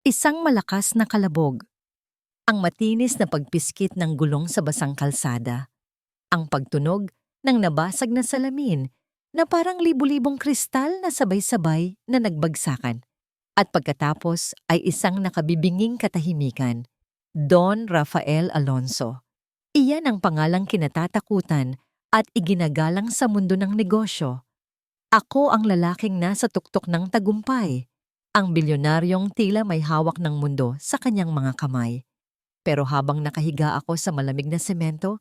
Isang malakas na kalabog, ang matinis na pagpiskit ng gulong sa basang kalsada, ang pagtunog ng nabasag na salamin na parang libu-libong kristal na sabay-sabay na nagbagsakan. At pagkatapos ay isang nakabibinging katahimikan, Don Rafael Alonso. Iyan ang pangalang kinatatakutan at iginagalang sa mundo ng negosyo. Ako ang lalaking nasa tuktok ng tagumpay, ang bilyonaryong tila may hawak ng mundo sa kanyang mga kamay. Pero habang nakahiga ako sa malamig na semento,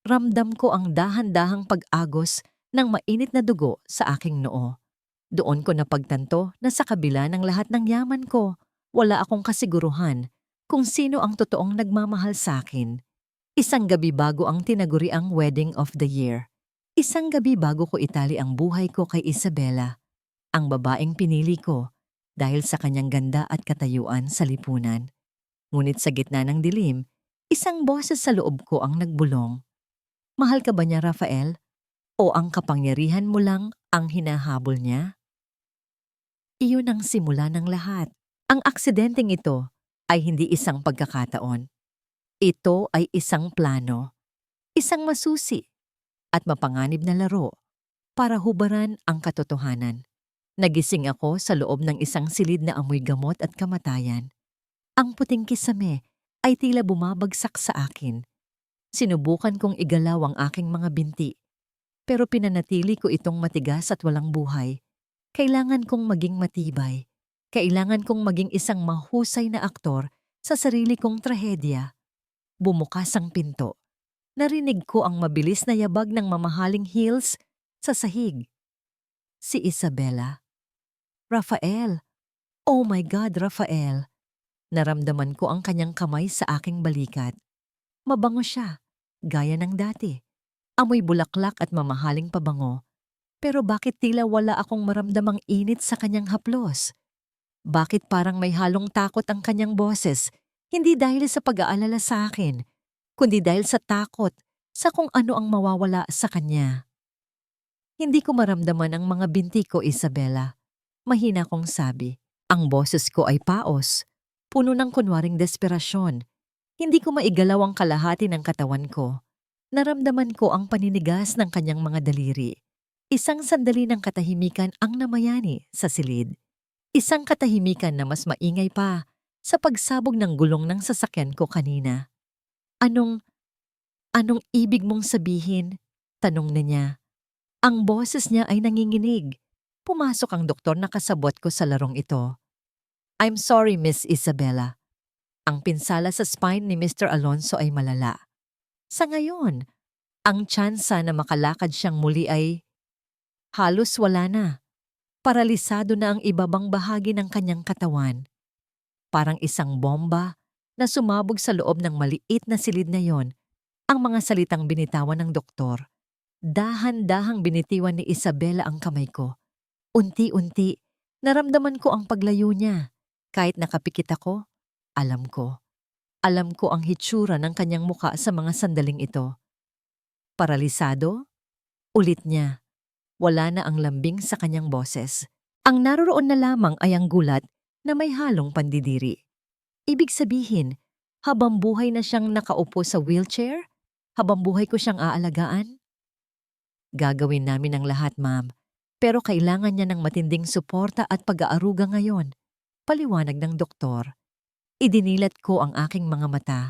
ramdam ko ang dahan-dahang pag-agos ng mainit na dugo sa aking noo. Doon ko napagtanto na sa kabila ng lahat ng yaman ko, wala akong kasiguruhan kung sino ang totoong nagmamahal sa akin. Isang gabi bago ang tinaguriang wedding of the year. Isang gabi bago ko itali ang buhay ko kay Isabela, ang babaeng pinili ko dahil sa kanyang ganda at katayuan sa lipunan. Ngunit sa gitna ng dilim, isang boses sa loob ko ang nagbulong. Mahal ka ba niya, Rafael? O ang kapangyarihan mo lang ang hinahabol niya? Iyon ang simula ng lahat. Ang aksidenteng ito ay hindi isang pagkakataon. Ito ay isang plano, isang masusi at mapanganib na laro para hubaran ang katotohanan. Nagising ako sa loob ng isang silid na amoy gamot at kamatayan. Ang puting kisame ay tila bumabagsak sa akin. Sinubukan kong igalaw ang aking mga binti, pero pinanatili ko itong matigas at walang buhay. Kailangan kong maging matibay. Kailangan kong maging isang mahusay na aktor sa sarili kong trahedya. Bumukas ang pinto. Narinig ko ang mabilis na yabag ng mamahaling heels sa sahig. Si Isabela. Rafael. Oh my God, Rafael. Naramdaman ko ang kanyang kamay sa aking balikat. Mabango siya, gaya ng dati. Amoy bulaklak at mamahaling pabango. Pero bakit tila wala akong maramdamang init sa kanyang haplos? Bakit parang may halong takot ang kanyang boses? Hindi dahil sa pag-aalala sa akin, kundi dahil sa takot sa kung ano ang mawawala sa kanya. Hindi ko maramdaman ang mga binti ko, Isabela. Mahina kong sabi. Ang boses ko ay paos, puno ng kunwaring desperasyon. Hindi ko maigalaw ang kalahati ng katawan ko. Naramdaman ko ang paninigas ng kanyang mga daliri. Isang sandali ng katahimikan ang namayani sa silid. Isang katahimikan na mas maingay pa sa pagsabog ng gulong ng sasakyan ko kanina. Anong ibig mong sabihin? Tanong na niya. Ang boses niya ay nanginginig. Pumasok ang doktor na kasabot ko sa larong ito. I'm sorry, Miss Isabela. Ang pinsala sa spine ni Mr. Alonso ay malala. Sa ngayon, ang tsansa na makalakad siyang muli ay halos wala na. Paralisado na ang ibabang bahagi ng kanyang katawan. Parang isang bomba na sumabog sa loob ng maliit na silid na yon. Ang mga salitang binitawan ng doktor. Dahan-dahang binitiwan ni Isabela ang kamay ko. Unti-unti, naramdaman ko ang paglayo niya. Kahit nakapikit ako, alam ko. Alam ko ang hitsura ng kanyang muka sa mga sandaling ito. Paralisado? Ulit niya. Wala na ang lambing sa kanyang boses. Ang naroroon na lamang ay ang gulat na may halong pandidiri. Ibig sabihin, habang buhay na siyang nakaupo sa wheelchair? Habang buhay ko siyang aalagaan? Gagawin namin ang lahat, ma'am. Pero kailangan niya ng matinding suporta at pag-aaruga ngayon. Paliwanag ng doktor. Idinilat ko ang aking mga mata.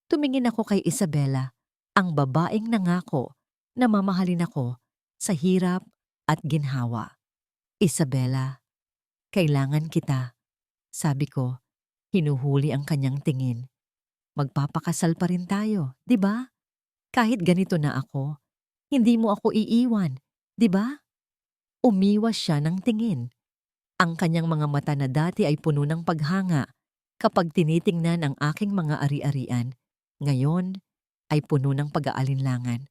Tumingin ako kay Isabela, ang babaeng nangako na mamahalin ako sa hirap at ginhawa. Isabela, kailangan kita. Sabi ko, hinuhuli ang kanyang tingin. Magpapakasal pa rin tayo, di ba? Kahit ganito na ako, hindi mo ako iiwan, di ba? Umiwas siya ng tingin. Ang kanyang mga mata na dati ay puno ng paghanga kapag tinitingnan ang aking mga ari-arian. Ngayon ay puno ng pag-aalinlangan.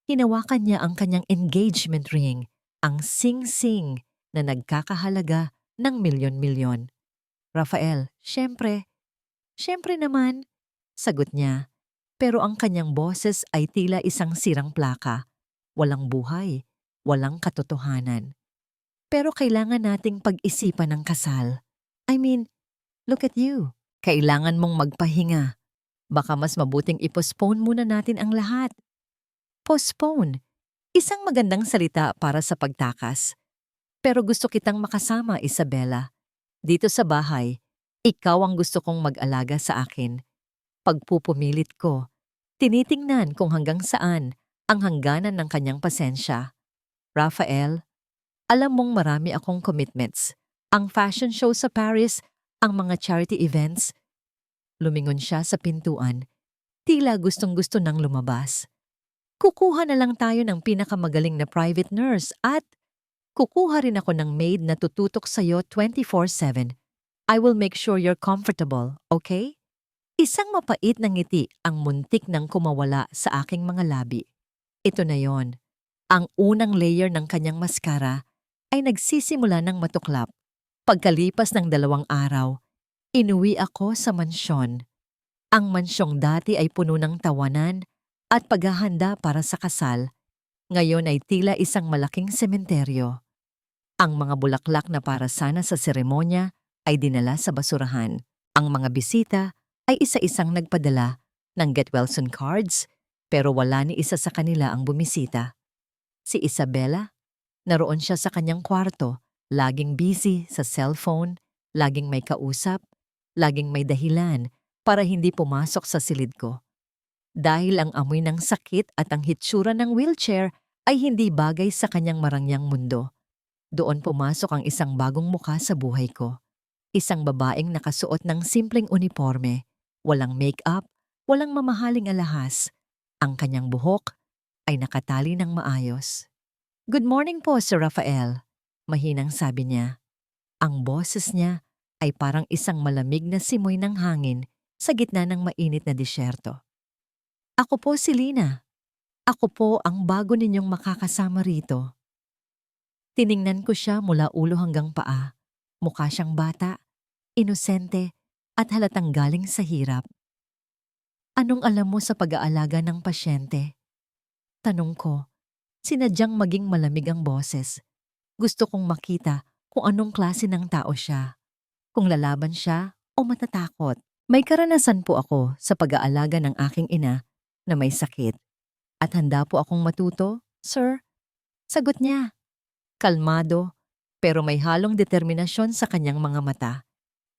Hinawakan niya ang kanyang engagement ring, ang sing-sing na nagkakahalaga ng milyon-milyon. Rafael, syempre naman, sagot niya. Pero ang kanyang boses ay tila isang sirang plaka. Walang buhay, walang katotohanan. Pero kailangan nating pag-isipan ng kasal. I mean, Look at you. Kailangan mong magpahinga. Baka mas mabuting i-postpone muna natin ang lahat. Postpone. Isang magandang salita para sa pagtakas. Pero gusto kitang makasama, Isabela. Dito sa bahay, ikaw ang gusto kong mag-alaga sa akin. Pagpupumilit ko, tinitingnan kung hanggang saan ang hangganan ng kanyang pasensya. Rafael, alam mong marami akong commitments. Ang fashion show sa Paris, ang mga charity events. Lumingon siya sa pintuan. Tila gustong-gusto nang lumabas. Kukuha na lang tayo ng pinakamagaling na private nurse at kukuha rin ako ng maid na tututok sa'yo 24/7. I will make sure you're comfortable, okay? Isang mapait na ngiti ang muntik nang kumawala sa aking mga labi. Ito na yon. Ang unang layer ng kanyang maskara ay nagsisimula ng matuklap. Pagkalipas ng 2 araw, inuwi ako sa mansyon. Ang mansyong dati ay puno ng tawanan at paghahanda para sa kasal. Ngayon ay tila isang malaking sementeryo. Ang mga bulaklak na para sana sa seremonya ay dinala sa basurahan. Ang mga bisita ay isa-isang nagpadala ng get well soon cards, pero wala ni isa sa kanila ang bumisita. Si Isabela, naroon siya sa kanyang kwarto, laging busy sa cellphone, laging may kausap, laging may dahilan para hindi pumasok sa silid ko. Dahil ang amoy ng sakit at ang hitsura ng wheelchair ay hindi bagay sa kanyang marangyang mundo. Doon pumasok ang isang bagong mukha sa buhay ko. Isang babaeng nakasuot ng simpleng uniforme, walang make-up, walang mamahaling alahas. Ang kanyang buhok ay nakatali ng maayos. "Good morning po, Sir Rafael," mahinang sabi niya. Ang boses niya ay parang isang malamig na simoy ng hangin sa gitna ng mainit na disyerto. "Ako po si Lina. Ako po ang bago ninyong makakasama rito." Tiningnan ko siya mula ulo hanggang paa. Mukha siyang bata, inosente, at halatang galing sa hirap. "Anong alam mo sa pag-aalaga ng pasyente?" Tanong ko, sinadyang maging malamig ang boses. Gusto kong makita kung anong klase ng tao siya. Kung lalaban siya o matatakot. "May karanasan po ako sa pag-aalaga ng aking ina na may sakit. At handa po akong matuto, sir." Sagot niya. Kalmado, pero may halong determinasyon sa kanyang mga mata.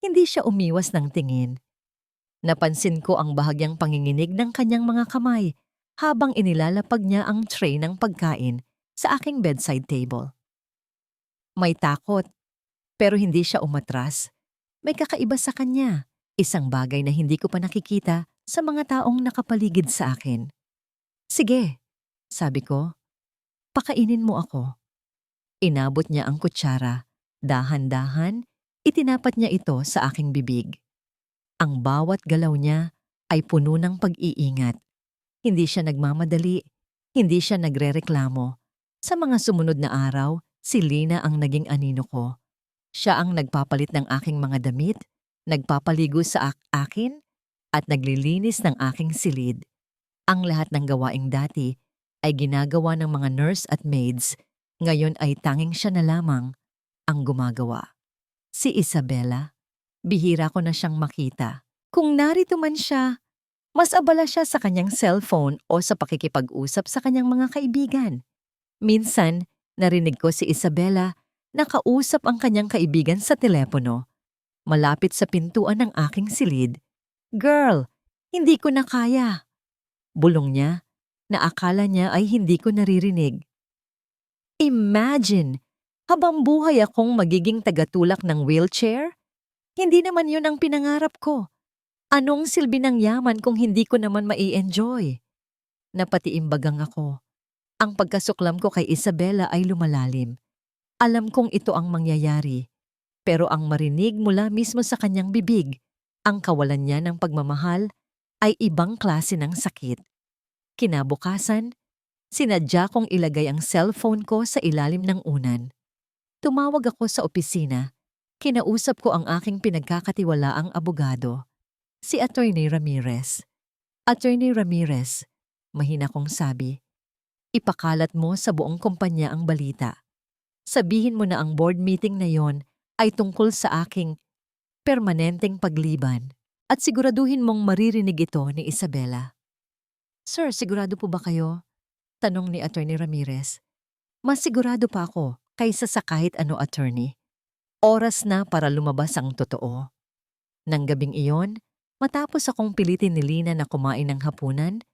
Hindi siya umiwas ng tingin. Napansin ko ang bahagyang panginginig ng kanyang mga kamay habang inilalapag niya ang tray ng pagkain sa aking bedside table. May takot, pero hindi siya umatras. May kakaiba sa kanya, isang bagay na hindi ko pa nakikita sa mga taong nakapaligid sa akin. "Sige," sabi ko, "pakainin mo ako." Inabot niya ang kutsara. Dahan-dahan, itinapat niya ito sa aking bibig. Ang bawat galaw niya ay puno ng pag-iingat. Hindi siya nagmamadali, hindi siya nagrereklamo. Sa mga sumunod na araw, si Lina ang naging anino ko. Siya ang nagpapalit ng aking mga damit, nagpapaligo sa akin, at naglilinis ng aking silid. Ang lahat ng gawaing dati ay ginagawa ng mga nurse at maids. Ngayon ay tanging siya na lamang ang gumagawa. Si Isabela, bihira ko na siyang makita. Kung narito man siya, mas abala siya sa kanyang cellphone o sa pakikipag-usap sa kanyang mga kaibigan. Minsan, narinig ko si Isabela na kausap ang kanyang kaibigan sa telepono, malapit sa pintuan ng aking silid. "Girl, hindi ko na kaya." Bulong niya na akala niya ay hindi ko naririnig. Imagine, habang buhay akong magiging tagatulak ng wheelchair? Hindi naman yun ang pinangarap ko. Anong silbi ng yaman kung hindi ko naman mai-enjoy? Napatiimbagang ako. Ang pagkasuklam ko kay Isabela ay lumalalim. Alam kong ito ang mangyayari. Pero ang marinig mula mismo sa kanyang bibig, ang kawalan niya ng pagmamahal, ay ibang klase ng sakit. Kinabukasan, sinadya kong ilagay ang cellphone ko sa ilalim ng unan. Tumawag ako sa opisina. Kinausap ko ang aking pinagkakatiwalaang abogado, si Attorney Ramirez. "Attorney Ramirez," mahina kong sabi, "ipakalat mo sa buong kumpanya ang balita. Sabihin mo na ang board meeting na yon ay tungkol sa aking..." permanenteng pagliban at siguraduhin mong maririnig ito ni Isabela. Sir, sigurado po ba kayo? Tanong ni Attorney Ramirez. Mas sigurado pa ako kaysa sa kahit ano, attorney. Oras na para lumabas ang totoo. Nang gabing iyon, matapos akong pilitin ni Lina na kumain ng hapunan,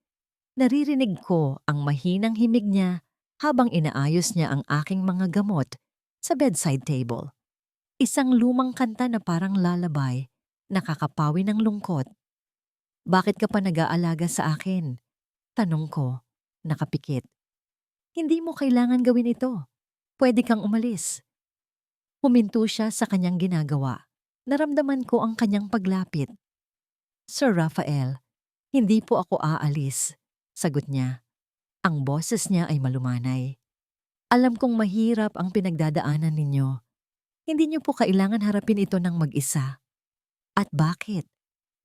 naririnig ko ang mahinang himig niya habang inaayos niya ang aking mga gamot sa bedside table. Isang lumang kanta na parang lalabay, nakakapawi ng lungkot. Bakit ka pa nag-aalaga sa akin? Tanong ko, nakapikit. Hindi mo kailangan gawin ito. Pwede kang umalis. Huminto siya sa kanyang ginagawa. Naramdaman ko ang kanyang paglapit. Sir Rafael, hindi po ako aalis, sagot niya. Ang boses niya ay malumanay. Alam kong mahirap ang pinagdadaanan ninyo. Hindi niyo po kailangan harapin ito ng mag-isa. At bakit?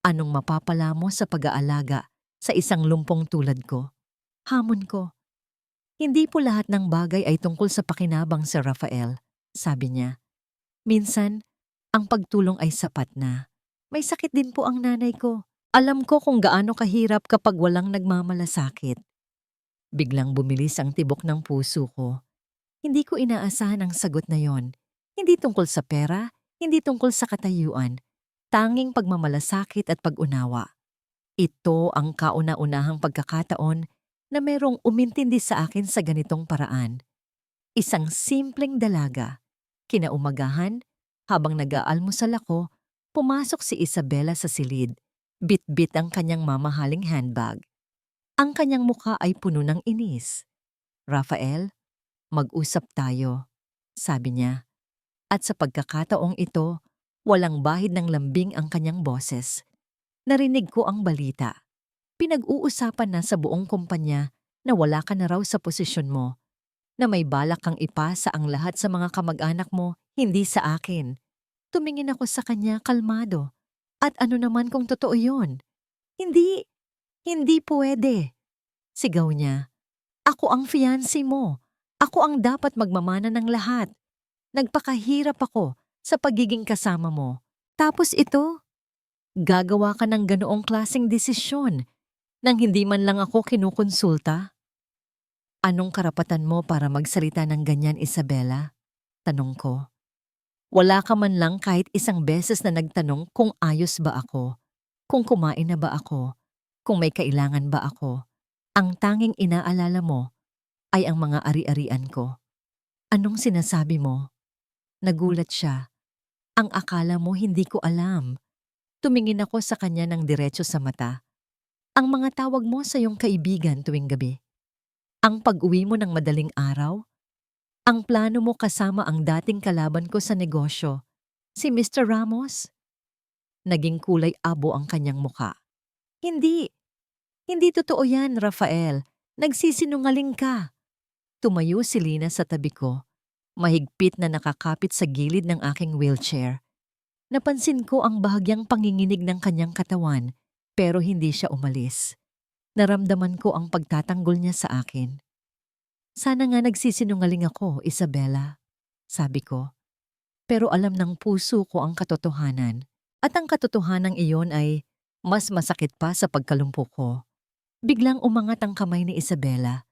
Anong mapapala mo sa pag-aalaga sa isang lumpong tulad ko? Hamon ko. Hindi po lahat ng bagay ay tungkol sa pakinabang, Sir Rafael, sabi niya. Minsan, ang pagtulong ay sapat na. May sakit din po ang nanay ko. Alam ko kung gaano kahirap kapag walang nagmamalasakit. Biglang bumilis ang tibok ng puso ko. Hindi ko inaasahan ang sagot na yon. Hindi tungkol sa pera, hindi tungkol sa katayuan. Tanging pagmamalasakit at pag-unawa. Ito ang kauna-unahang pagkakataon na merong umintindi sa akin sa ganitong paraan. Isang simpleng dalaga. Kinaumagahan, habang nag-aalmusal ako, pumasok si Isabela sa silid. Bit-bit ang kanyang mamahaling handbag. Ang kanyang mukha ay puno ng inis. Rafael, mag-usap tayo, sabi niya. At sa pagkakataong ito, walang bahid ng lambing ang kanyang boses. Narinig ko ang balita. Pinag-uusapan na sa buong kumpanya na wala ka na raw sa posisyon mo, na may balak kang ipasa ang lahat sa mga kamag-anak mo, hindi sa akin. Tumingin ako sa kanya kalmado. At ano naman kung totoo yon? Hindi pwede. Sigaw niya. Ako ang fiancé mo. Ako ang dapat magmamana ng lahat. Nagpakahirap ako sa pagiging kasama mo. Tapos ito, gagawa ka ng ganoong klaseng desisyon nang hindi man lang ako kinukonsulta? Anong karapatan mo para magsalita ng ganyan, Isabela? Tanong ko. Wala ka man lang kahit isang beses na nagtanong kung ayos ba ako, kung kumain na ba ako, kung may kailangan ba ako. Ang tanging inaalala mo ay ang mga ari-arian ko. Anong sinasabi mo? Nagulat siya. Ang akala mo hindi ko alam. Tumingin ako sa kanya ng diretso sa mata. Ang mga tawag mo sa iyong kaibigan tuwing gabi. Ang pag-uwi mo ng madaling araw. Ang plano mo kasama ang dating kalaban ko sa negosyo, si Mr. Ramos. Naging kulay abo ang kanyang muka. Hindi totoo yan, Rafael. Nagsisinungaling ka. Tumayo si Lina sa tabi ko. Mahigpit na nakakapit sa gilid ng aking wheelchair. Napansin ko ang bahagyang panginginig ng kanyang katawan, pero hindi siya umalis. Naramdaman ko ang pagtatanggol niya sa akin. Sana nga nagsisinungaling ako, Isabela, sabi ko. Pero alam ng puso ko ang katotohanan, at ang katotohanan iyon ay mas masakit pa sa pagkalumpo ko. Biglang umangat ang kamay ni Isabela.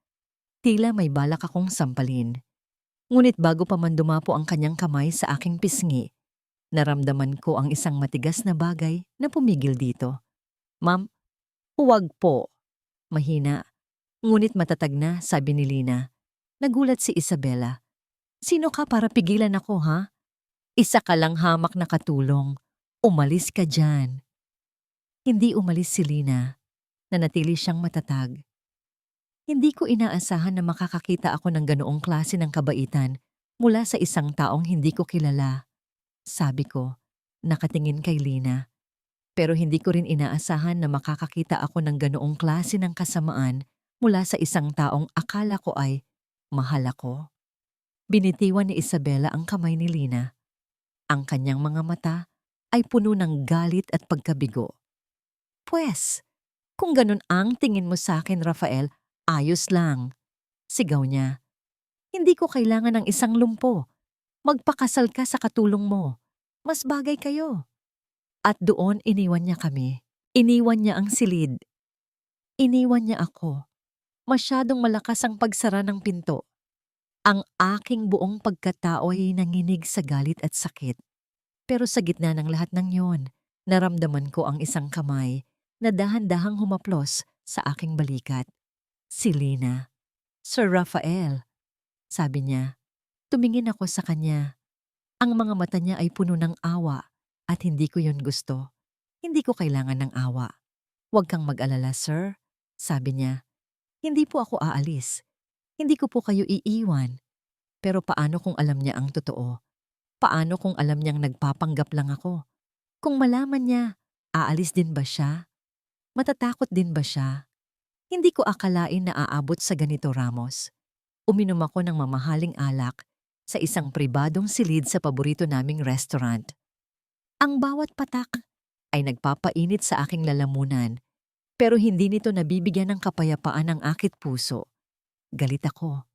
Tila may balak akong sampalin. Ngunit bago pa man dumapo ang kanyang kamay sa aking pisngi, naramdaman ko ang isang matigas na bagay na pumigil dito. Ma'am, huwag po. Mahina, ngunit matatag na, sabi ni Lina. Nagulat si Isabela. Sino ka para pigilan ako, ha? Isa ka lang hamak na katulong. Umalis ka dyan. Hindi umalis si Lina. Nanatili siyang matatag. Hindi ko inaasahan na makakakita ako ng ganoong klase ng kabaitan mula sa isang taong hindi ko kilala. Sabi ko, nakatingin kay Lina. Pero hindi ko rin inaasahan na makakakita ako ng ganoong klase ng kasamaan mula sa isang taong akala ko ay mahal ako. Binitiwan ni Isabela ang kamay ni Lina. Ang kanyang mga mata ay puno ng galit at pagkabigo. Pwes, kung ganun ang tingin mo sa akin, Rafael, ayos lang. Sigaw niya. Hindi ko kailangan ng isang lumpo. Magpakasal ka sa katulong mo. Mas bagay kayo. At doon iniwan niya kami. Iniwan niya ang silid. Iniwan niya ako. Masyadong malakas ang pagsara ng pinto. Ang aking buong pagkatao ay nanginig sa galit at sakit. Pero sa gitna ng lahat ng yon, naramdaman ko ang isang kamay na dahan-dahang humaplos sa aking balikat. Si Lina. Sir Rafael, sabi niya. Tumingin ako sa kanya. Ang mga mata niya ay puno ng awa at hindi ko yon gusto. Hindi ko kailangan ng awa. Huwag kang mag-alala, sir, sabi niya. Hindi po ako aalis. Hindi ko po kayo iiwan. Pero paano kung alam niya ang totoo? Paano kung alam niyang nagpapanggap lang ako? Kung malaman niya, aalis din ba siya? Matatakot din ba siya? Hindi ko akalain na aabot sa ganito, Ramos. Uminom ako ng mamahaling alak sa isang pribadong silid sa paborito naming restaurant. Ang bawat patak ay nagpapainit sa aking lalamunan, pero hindi nito nabibigyan ng kapayapaan ang akit puso. Galit ako.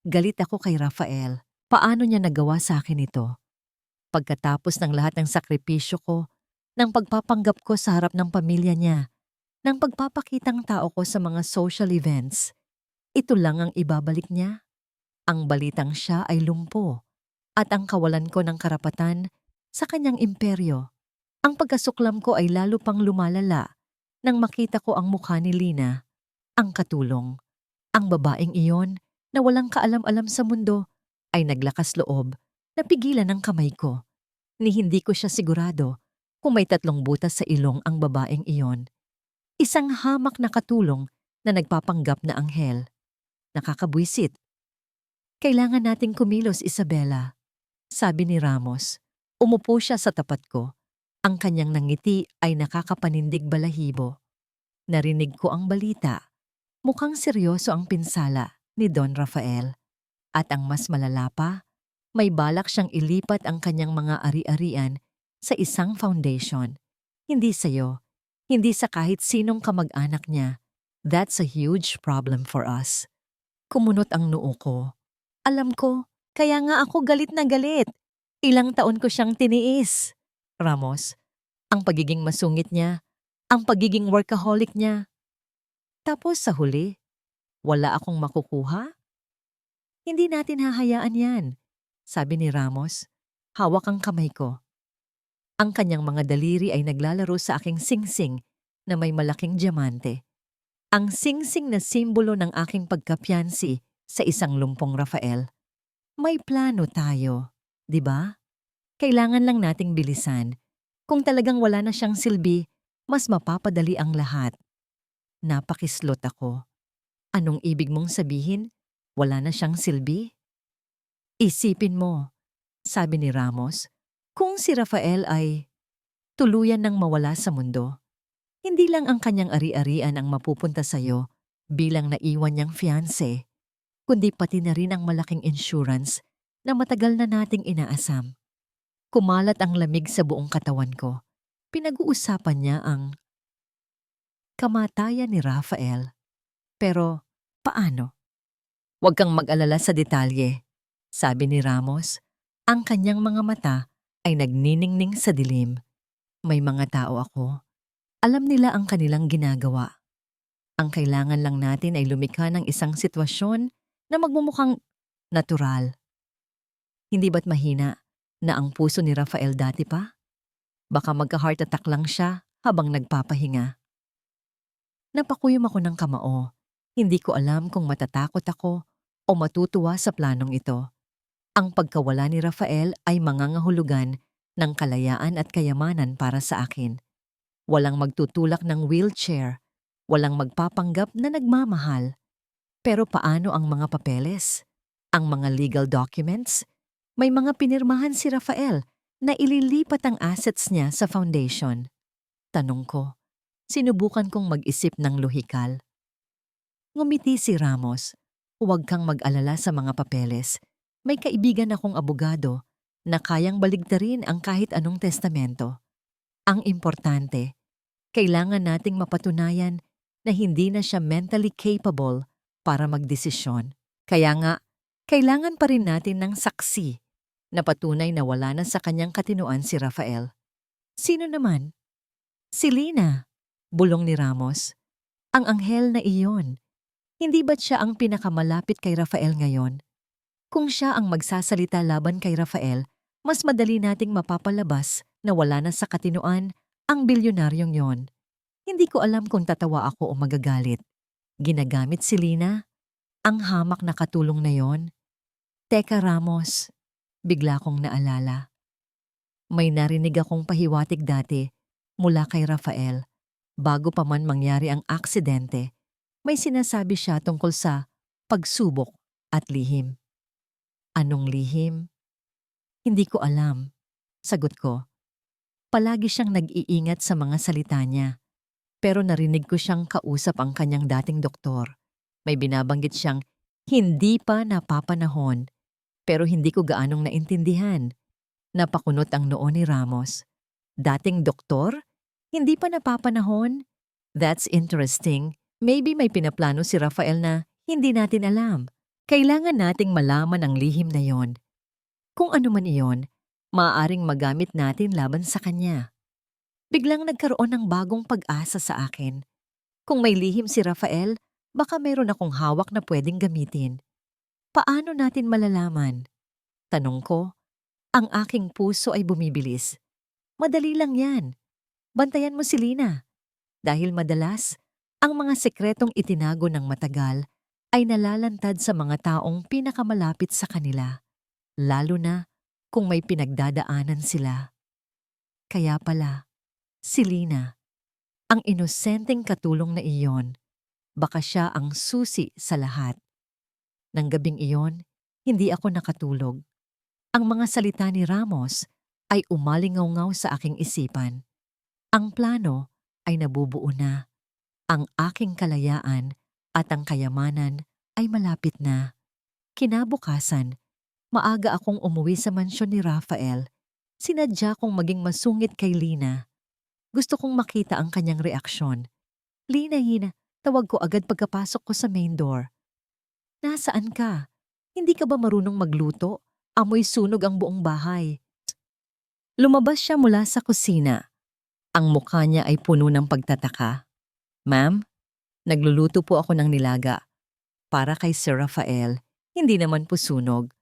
Galit ako kay Rafael. Paano niya nagawa sa akin ito? Pagkatapos ng lahat ng sakripisyo ko, ng pagpapanggap ko sa harap ng pamilya niya, ng pagpapakitang tao ko sa mga social events, ito lang ang ibabalik niya. Ang balitang siya ay lumpo at ang kawalan ko ng karapatan sa kanyang imperyo. Ang pagkasuklam ko ay lalo pang lumalala nang makita ko ang mukha ni Lina, ang katulong. Ang babaeng iyon na walang kaalam-alam sa mundo ay naglakas loob na pigilan ang kamay ko. Ni hindi ko siya sigurado kung may 3 butas sa ilong ang babaeng iyon. Isang hamak na katulong na nagpapanggap na anghel. Nakakabwisit. Kailangan nating kumilos, Isabela, sabi ni Ramos. Umupo siya sa tapat ko. Ang kanyang nangiti ay nakakapanindig balahibo. Narinig ko ang balita. Mukhang seryoso ang pinsala ni Don Rafael. At ang mas malala pa, may balak siyang ilipat ang kanyang mga ari-arian sa isang foundation. Hindi sa'yo, hindi sa kahit sinong kamag-anak niya. That's a huge problem for us. Kumunot ang noo ko. Alam ko, kaya nga ako galit na galit. Ilang taon ko siyang tiniis. Ramos, ang pagiging masungit niya, ang pagiging workaholic niya. Tapos sa huli, wala akong makukuha? Hindi natin hahayaan yan, sabi ni Ramos. Hawak ang kamay ko. Ang kanyang mga daliri ay naglalaro sa aking singsing na may malaking diamante. Ang singsing na simbolo ng aking pagkapiansi sa isang lumpong Rafael. May plano tayo, di ba? Kailangan lang nating bilisan. Kung talagang wala na siyang silbi, mas mapapadali ang lahat. Napakislot ako. Anong ibig mong sabihin? Wala na siyang silbi? Isipin mo, sabi ni Ramos, kung si Rafael ay tuluyan nang mawala sa mundo, hindi lang ang kanyang ari-arian ang mapupunta sa'yo bilang naiwan niyang fiancé, kundi pati na rin ang malaking insurance na matagal na nating inaasam. Kumalat ang lamig sa buong katawan ko. Pinag-uusapan niya ang kamatayan ni Rafael. Pero paano? Huwag kang mag-alala sa detalye, sabi ni Ramos. Ang kanyang mga mata ay nagniningning sa dilim. May mga tao ako. Alam nila ang kanilang ginagawa. Ang kailangan lang natin ay lumikha ng isang sitwasyon na magmumukhang natural. Hindi ba't mahina na ang puso ni Rafael dati pa? Baka magka-heart attack lang siya habang nagpapahinga. Napakuyom ako ng kamao. Hindi ko alam kung matatakot ako o matutuwa sa planong ito. Ang pagkawala ni Rafael ay mangangahulugan ng kalayaan at kayamanan para sa akin. Walang magtutulak ng wheelchair, walang magpapanggap na nagmamahal. Pero paano ang mga papeles? Ang mga legal documents? May mga pinirmahan si Rafael na ililipat ang assets niya sa foundation. Tanong ko, sinubukan kong mag-isip ng lohikal. Ngumiti si Ramos. Huwag kang mag-alala sa mga papeles. May kaibigan akong abogado na kayang baligtarin ang kahit anong testamento. Ang importante, kailangan nating mapatunayan na hindi na siya mentally capable para magdesisyon. Kaya nga, kailangan pa rin natin ng saksi na patunay na wala na sa kanyang katinuan si Rafael. Sino naman? Si Lina, bulong ni Ramos. Ang anghel na iyon. Hindi ba't siya ang pinakamalapit kay Rafael ngayon? Kung siya ang magsasalita laban kay Rafael, mas madali nating mapapalabas na wala na sa katinoan ang bilyonaryong yon. Hindi ko alam kung tatawa ako o magagalit. Ginagamit si Lina? Ang hamak na katulong na yon? Teka Ramos, bigla kong naalala. May narinig akong pahiwatig dati mula kay Rafael. Bago pa man mangyari ang aksidente, may sinasabi siya tungkol sa pagsubok at lihim. Anong lihim? Hindi ko alam. Sagot ko. Palagi siyang nag-iingat sa mga salita niya. Pero narinig ko siyang kausap ang kanyang dating doktor. May binabanggit siyang hindi pa napapanahon. Pero hindi ko gaanong naintindihan. Napakunot ang noo ni Ramos. Dating doktor? Hindi pa napapanahon? That's interesting. Maybe may pinaplano si Rafael na hindi natin alam. Kailangan nating malaman ang lihim na yon. Kung ano man iyon, maaaring magamit natin laban sa kanya. Biglang nagkaroon ng bagong pag-asa sa akin. Kung may lihim si Rafael, baka meron akong hawak na pwedeng gamitin. Paano natin malalaman? Tanong ko. Ang aking puso ay bumibilis. Madali lang yan. Bantayan mo si Lina. Dahil madalas, ang mga sekretong itinago ng matagal ay nalalantad sa mga taong pinakamalapit sa kanila, lalo na kung may pinagdadaanan sila. Kaya pala, si Lina, ang inosenteng katulong na iyon, baka siya ang susi sa lahat. Nang gabing iyon, hindi ako nakatulog. Ang mga salita ni Ramos ay umalingaw-ngaw sa aking isipan. Ang plano ay nabubuo na. Ang aking kalayaan at ang kayamanan ay malapit na. Kinabukasan, maaga akong umuwi sa mansyon ni Rafael. Sinadya kong maging masungit kay Lina. Gusto kong makita ang kanyang reaksyon. Lina, tawag ko agad pagkapasok ko sa main door. Nasaan ka? Hindi ka ba marunong magluto? Amoy sunog ang buong bahay. Lumabas siya mula sa kusina. Ang mukha niya ay puno ng pagtataka. Ma'am, nagluluto po ako ng nilaga. Para kay Sir Rafael, hindi naman po sunog.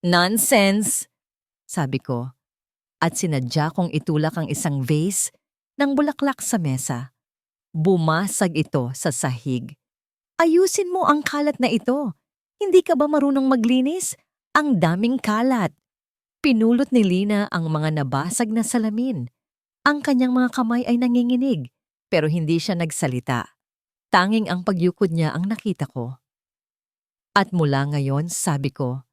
Nonsense! Sabi ko. At sinadya kong itulak ang isang vase ng bulaklak sa mesa. Bumasag ito sa sahig. Ayusin mo ang kalat na ito. Hindi ka ba marunong maglinis? Ang daming kalat. Pinulot ni Lina ang mga nabasag na salamin. Ang kanyang mga kamay ay nanginginig, pero hindi siya nagsalita. Tanging ang pagyukod niya ang nakita ko. At mula ngayon, sabi ko,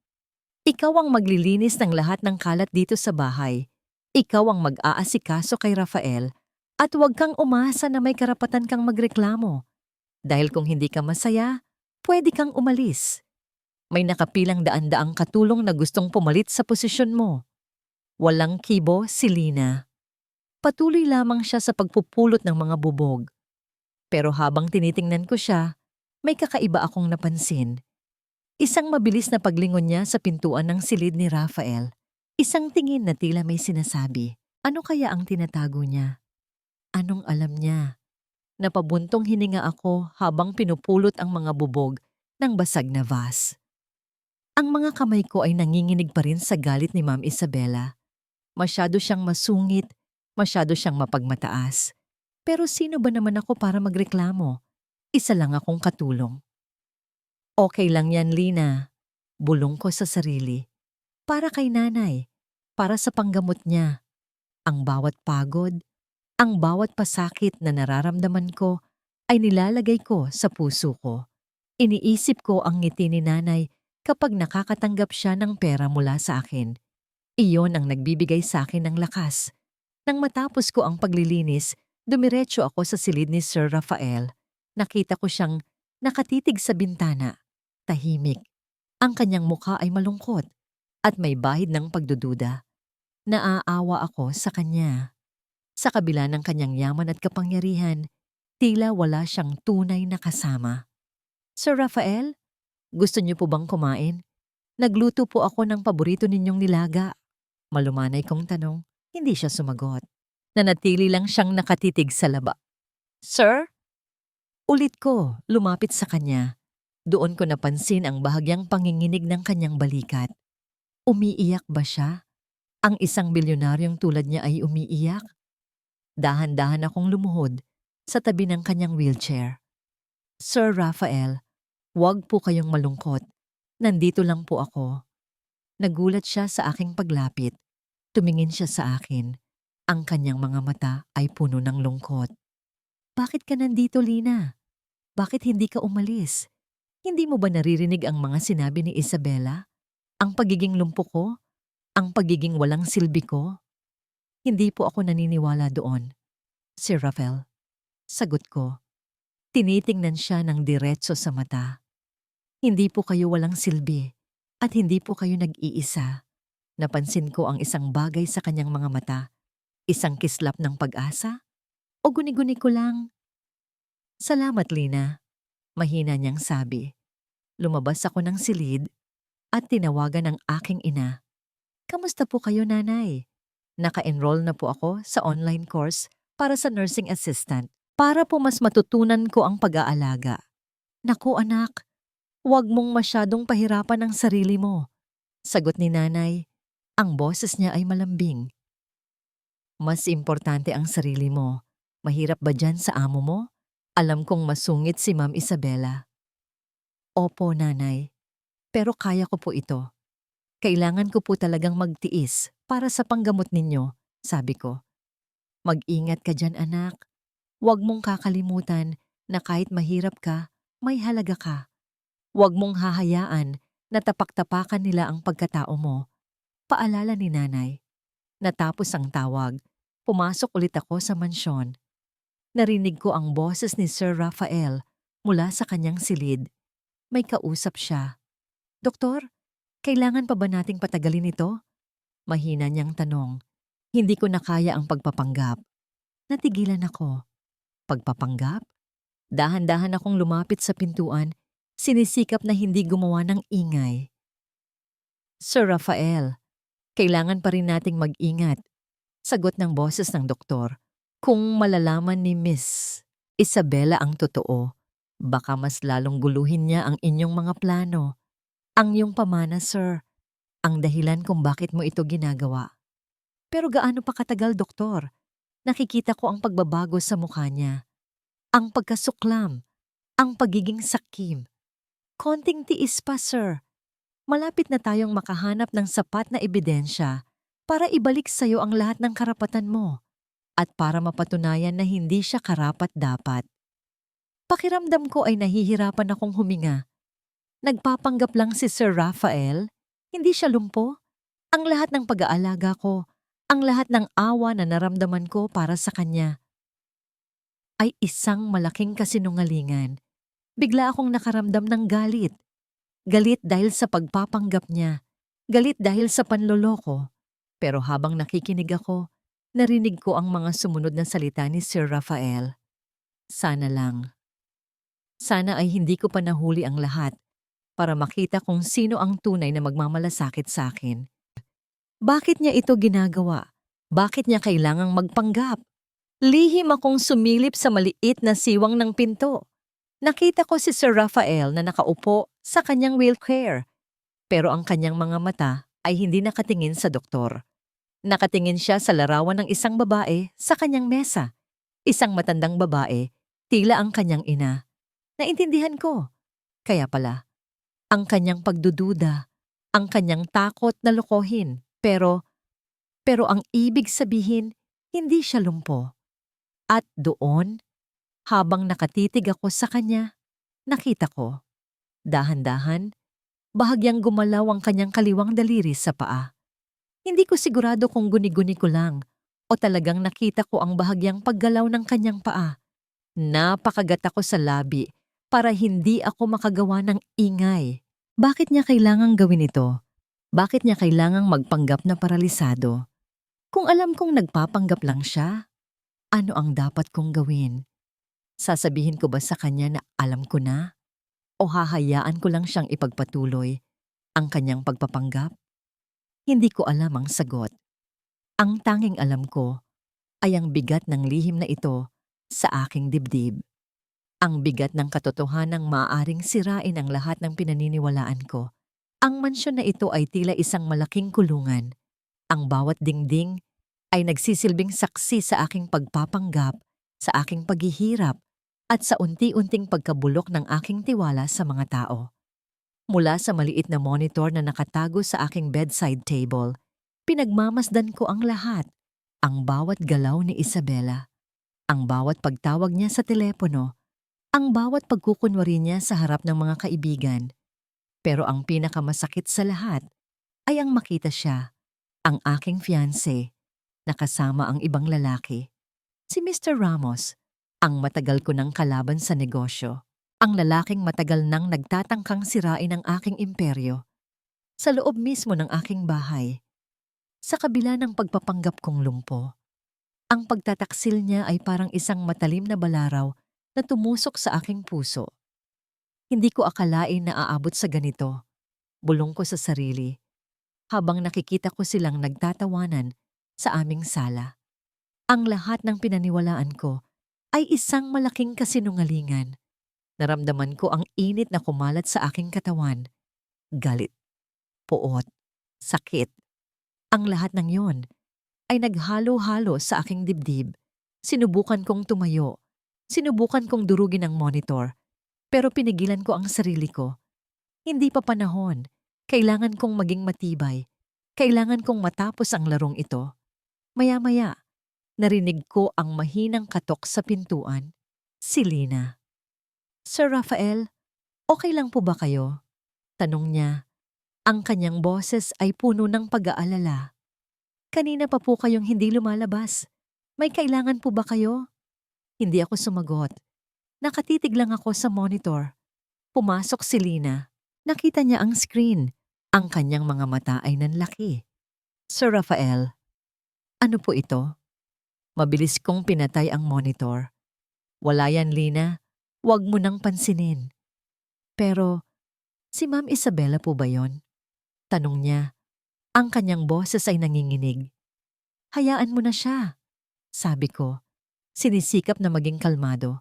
ikaw ang maglilinis ng lahat ng kalat dito sa bahay. Ikaw ang mag-aasikaso kay Rafael at huwag kang umasa na may karapatan kang magreklamo. Dahil kung hindi ka masaya, pwede kang umalis. May nakapilang daan-daang katulong na gustong pumalit sa posisyon mo. Walang kibo si Lina. Patuloy lamang siya sa pagpupulot ng mga bubog. Pero habang tinitingnan ko siya, may kakaiba akong napansin. Isang mabilis na paglingon niya sa pintuan ng silid ni Rafael. Isang tingin na tila may sinasabi. Ano kaya ang tinatago niya? Anong alam niya? Napabuntong hininga ako habang pinupulot ang mga bubog ng basag na vase. Ang mga kamay ko ay nanginginig pa rin sa galit ni Ma'am Isabela. Masyado siyang masungit, masyado siyang mapagmataas. Pero sino ba naman ako para magreklamo? Isa lang akong katulong. Okay lang yan, Lina. Bulong ko sa sarili. Para kay nanay, para sa panggamot niya. Ang bawat pagod, ang bawat pasakit na nararamdaman ko ay nilalagay ko sa puso ko. Iniisip ko ang ngiti ni nanay kapag nakakatanggap siya ng pera mula sa akin. Iyon ang nagbibigay sa akin ng lakas. Nang matapos ko ang paglilinis, dumiretso ako sa silid ni Sir Rafael. Nakita ko siyang nakatitig sa bintana, tahimik. Ang kanyang mukha ay malungkot at may bahid ng pagdududa. Naaawa ako sa kanya. Sa kabila ng kanyang yaman at kapangyarihan, tila wala siyang tunay na kasama. Sir Rafael, gusto niyo po bang kumain? Nagluto po ako ng paborito ninyong nilaga. Malumanay kong tanong, hindi siya sumagot. Nanatili lang siyang nakatitig sa laba. Sir? Ulit ko, lumapit sa kanya. Doon ko napansin ang bahagyang panginginig ng kanyang balikat. Umiiyak ba siya? Ang isang bilyonaryong tulad niya ay umiiyak? Dahan-dahan akong lumuhod sa tabi ng kanyang wheelchair. Sir Rafael, huwag po kayong malungkot. Nandito lang po ako. Nagulat siya sa aking paglapit. Tumingin siya sa akin. Ang kanyang mga mata ay puno ng lungkot. Bakit ka nandito, Lina? Bakit hindi ka umalis? Hindi mo ba naririnig ang mga sinabi ni Isabella? Ang pagiging lumpo ko? Ang pagiging walang silbi ko? Hindi po ako naniniwala doon. Sir Rafael, sagot ko. Tinitingnan siya ng diretso sa mata. Hindi po kayo walang silbi at hindi po kayo nag-iisa. Napansin ko ang isang bagay sa kanyang mga mata. Isang kislap ng pag-asa? O guni-guni ko lang? Salamat, Lina. Mahina niyang sabi. Lumabas ako ng silid at tinawagan ang aking ina. Kamusta po kayo, nanay? Naka-enroll na po ako sa online course para sa nursing assistant para po mas matutunan ko ang pag-aalaga. Naku anak, huwag mong masyadong pahirapan ang sarili mo. Sagot ni nanay. Ang boses niya ay malambing. Mas importante ang sarili mo. Mahirap ba dyan sa amo mo? Alam kong masungit si Ma'am Isabella. Opo, nanay. Pero kaya ko po ito. Kailangan ko po talagang magtiis para sa panggamot ninyo, sabi ko. Mag-ingat ka dyan, anak. Huwag mong kakalimutan na kahit mahirap ka, may halaga ka. Huwag mong hahayaan na tapak-tapakan nila ang pagkatao mo. Paalala ni nanay. Natapos ang tawag, pumasok ulit ako sa mansyon. Narinig ko ang boses ni Sir Rafael mula sa kanyang silid. May kausap siya. Doktor, kailangan pa ba nating patagalin ito? Mahina niyang tanong. Hindi ko na kaya ang pagpapanggap. Natigilan ako. Pagpapanggap? Dahan-dahan akong lumapit sa pintuan, sinisikap na hindi gumawa ng ingay. Sir Rafael, kailangan pa rin nating mag-ingat. Sagot ng boses ng doktor. Kung malalaman ni Miss Isabella ang totoo, baka mas lalong guluhin niya ang inyong mga plano. Ang iyong pamana, sir. Ang dahilan kung bakit mo ito ginagawa. Pero gaano pa katagal, doktor? Nakikita ko ang pagbabago sa mukha niya. Ang pagkasuklam. Ang pagiging sakim. Konting tiis pa, sir. Malapit na tayong makahanap ng sapat na ebidensya para ibalik sa iyo ang lahat ng karapatan mo at para mapatunayan na hindi siya karapat-dapat. Pakiramdam ko ay nahihirapan akong huminga. Nagpapanggap lang si Sir Rafael, hindi siya lumpo. Ang lahat ng pag-aalaga ko, ang lahat ng awa na naramdaman ko para sa kanya, ay isang malaking kasinungalingan. Bigla akong nakaramdam ng galit. Galit dahil sa pagpapanggap niya. Galit dahil sa panloloko. Pero habang nakikinig ako, narinig ko ang mga sumunod na salita ni Sir Rafael. Sana lang. Sana ay hindi ko pa nahuli ang lahat para makita kung sino ang tunay na magmamalasakit sa akin. Bakit niya ito ginagawa? Bakit niya kailangang magpanggap? Lihim akong sumilip sa maliit na siwang ng pinto. Nakita ko si Sir Rafael na nakaupo sa kanyang wheelchair. Pero ang kanyang mga mata ay hindi nakatingin sa doktor. Nakatingin siya sa larawan ng isang babae sa kanyang mesa. Isang matandang babae, tila ang kanyang ina. Naintindihan ko. Kaya pala, ang kanyang pagdududa, ang kanyang takot na lokohin. Pero ang ibig sabihin, hindi siya lumpo. At doon, habang nakatitig ako sa kanya, nakita ko. Dahan-dahan, bahagyang gumalaw ang kanyang kaliwang daliri sa paa. Hindi ko sigurado kung guni-guni ko lang o talagang nakita ko ang bahagyang paggalaw ng kanyang paa. Napakagat ako sa labi para hindi ako makagawa ng ingay. Bakit niya kailangang gawin ito? Bakit niya kailangang magpanggap na paralisado? Kung alam kong nagpapanggap lang siya, ano ang dapat kong gawin? Sasabihin ko ba sa kanya na alam ko na? O hahayaan ko lang siyang ipagpatuloy ang kanyang pagpapanggap? Hindi ko alam ang sagot. Ang tanging alam ko, ay ang bigat ng lihim na ito sa aking dibdib. Ang bigat ng katotohanang maaaring sirain ang lahat ng pinaniniwalaan ko. Ang mansyon na ito ay tila isang malaking kulungan. Ang bawat dingding ay nagsisilbing saksi sa aking pagpapanggap, sa aking paghihirap, at sa unti-unting pagkabulok ng aking tiwala sa mga tao. Mula sa maliit na monitor na nakatago sa aking bedside table, pinagmamasdan ko ang lahat, ang bawat galaw ni Isabela, ang bawat pagtawag niya sa telepono, ang bawat pagkukunwari niya sa harap ng mga kaibigan. Pero ang pinakamasakit sa lahat ay ang makita siya, ang aking fiancé, nakasama ang ibang lalaki. Si Mr. Ramos, ang matagal ko ng kalaban sa negosyo. Ang lalaking matagal nang nagtatangkang sirain ang aking imperyo. Sa loob mismo ng aking bahay. Sa kabila ng pagpapanggap kong lumpo. Ang pagtataksil niya ay parang isang matalim na balaraw na tumusok sa aking puso. Hindi ko akalain na aabot sa ganito. Bulong ko sa sarili. Habang nakikita ko silang nagtatawanan sa aming sala. Ang lahat ng pinaniwalaan ko ay isang malaking kasinungalingan. Naramdaman ko ang init na kumalat sa aking katawan. Galit, puot, sakit. Ang lahat ng yon ay naghalo-halo sa aking dibdib. Sinubukan kong tumayo. Sinubukan kong durugin ang monitor. Pero pinigilan ko ang sarili ko. Hindi pa panahon. Kailangan kong maging matibay. Kailangan kong matapos ang larong ito. Maya-maya, narinig ko ang mahinang katok sa pintuan. Si Lina. Sir Rafael, okay lang po ba kayo? Tanong niya. Ang kanyang boses ay puno ng pag-aalala. Kanina pa po kayong hindi lumalabas. May kailangan po ba kayo? Hindi ako sumagot. Nakatitig lang ako sa monitor. Pumasok si Lina. Nakita niya ang screen. Ang kanyang mga mata ay nanlaki. Sir Rafael, ano po ito? Mabilis kong pinatay ang monitor. Wala yan, Lina. Huwag mo nang pansinin. Pero, si Ma'am Isabela po ba yon? Tanong niya. Ang kanyang boses ay nanginginig. Hayaan mo na siya. Sabi ko, sinisikap na maging kalmado.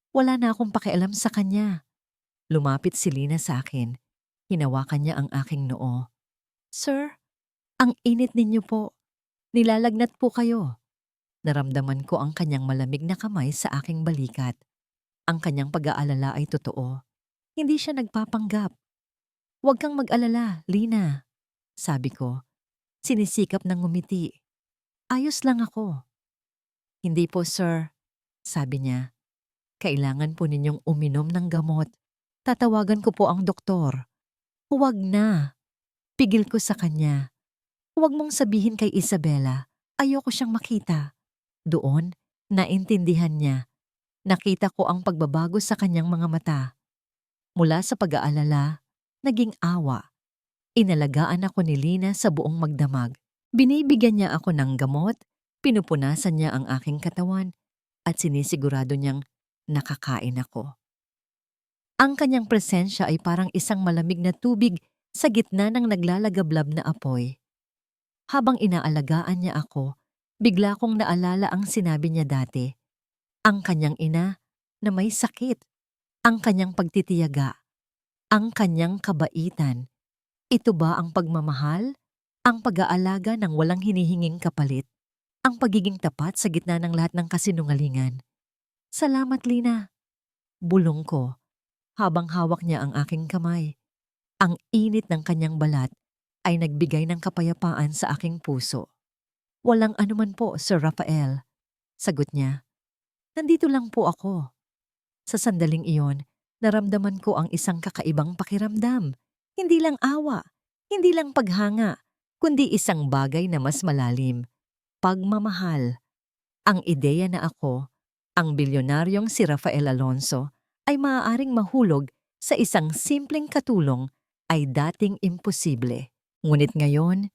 Wala na akong pakialam sa kanya. Lumapit si Lina sa akin. Hinawakan niya ang aking noo. Sir, ang init ninyo po. Nilalagnat po kayo. Naramdaman ko ang kanyang malamig na kamay sa aking balikat. Ang kanyang pag-aalala ay totoo. Hindi siya nagpapanggap. Huwag kang mag-alala, Lina. Sabi ko, sinisikap ng ngumiti. Ayos lang ako. Hindi po, sir. Sabi niya, kailangan po ninyong uminom ng gamot. Tatawagan ko po ang doktor. Huwag na. Pigil ko sa kanya. Huwag mong sabihin kay Isabela, ayoko siyang makita. Doon, naintindihan niya. Nakita ko ang pagbabago sa kanyang mga mata. Mula sa pag-aalala, naging awa. Inalagaan ako ni Lina sa buong magdamag. Binibigyan niya ako ng gamot, pinupunasan niya ang aking katawan, at sinisigurado niyang nakakain ako. Ang kanyang presensya ay parang isang malamig na tubig sa gitna ng naglalagablab na apoy. Habang inaalagaan niya ako, bigla kong naalala ang sinabi niya dati. Ang kanyang ina na may sakit, ang kanyang pagtitiyaga, ang kanyang kabaitan. Ito ba ang pagmamahal? Ang pag-aalaga ng walang hinihinging kapalit? Ang pagiging tapat sa gitna ng lahat ng kasinungalingan? Salamat, Lina. Bulong ko, habang hawak niya ang aking kamay. Ang init ng kanyang balat ay nagbigay ng kapayapaan sa aking puso. Walang anuman po, Sir Rafael. Sagot niya. Nandito lang po ako. Sa sandaling iyon, naramdaman ko ang isang kakaibang pakiramdam. Hindi lang awa, hindi lang paghanga, kundi isang bagay na mas malalim. Pagmamahal. Ang ideya na ako, ang bilyonaryong si Rafael Alonso, ay maaaring mahulog sa isang simpleng katulong ay dating imposible. Ngunit ngayon,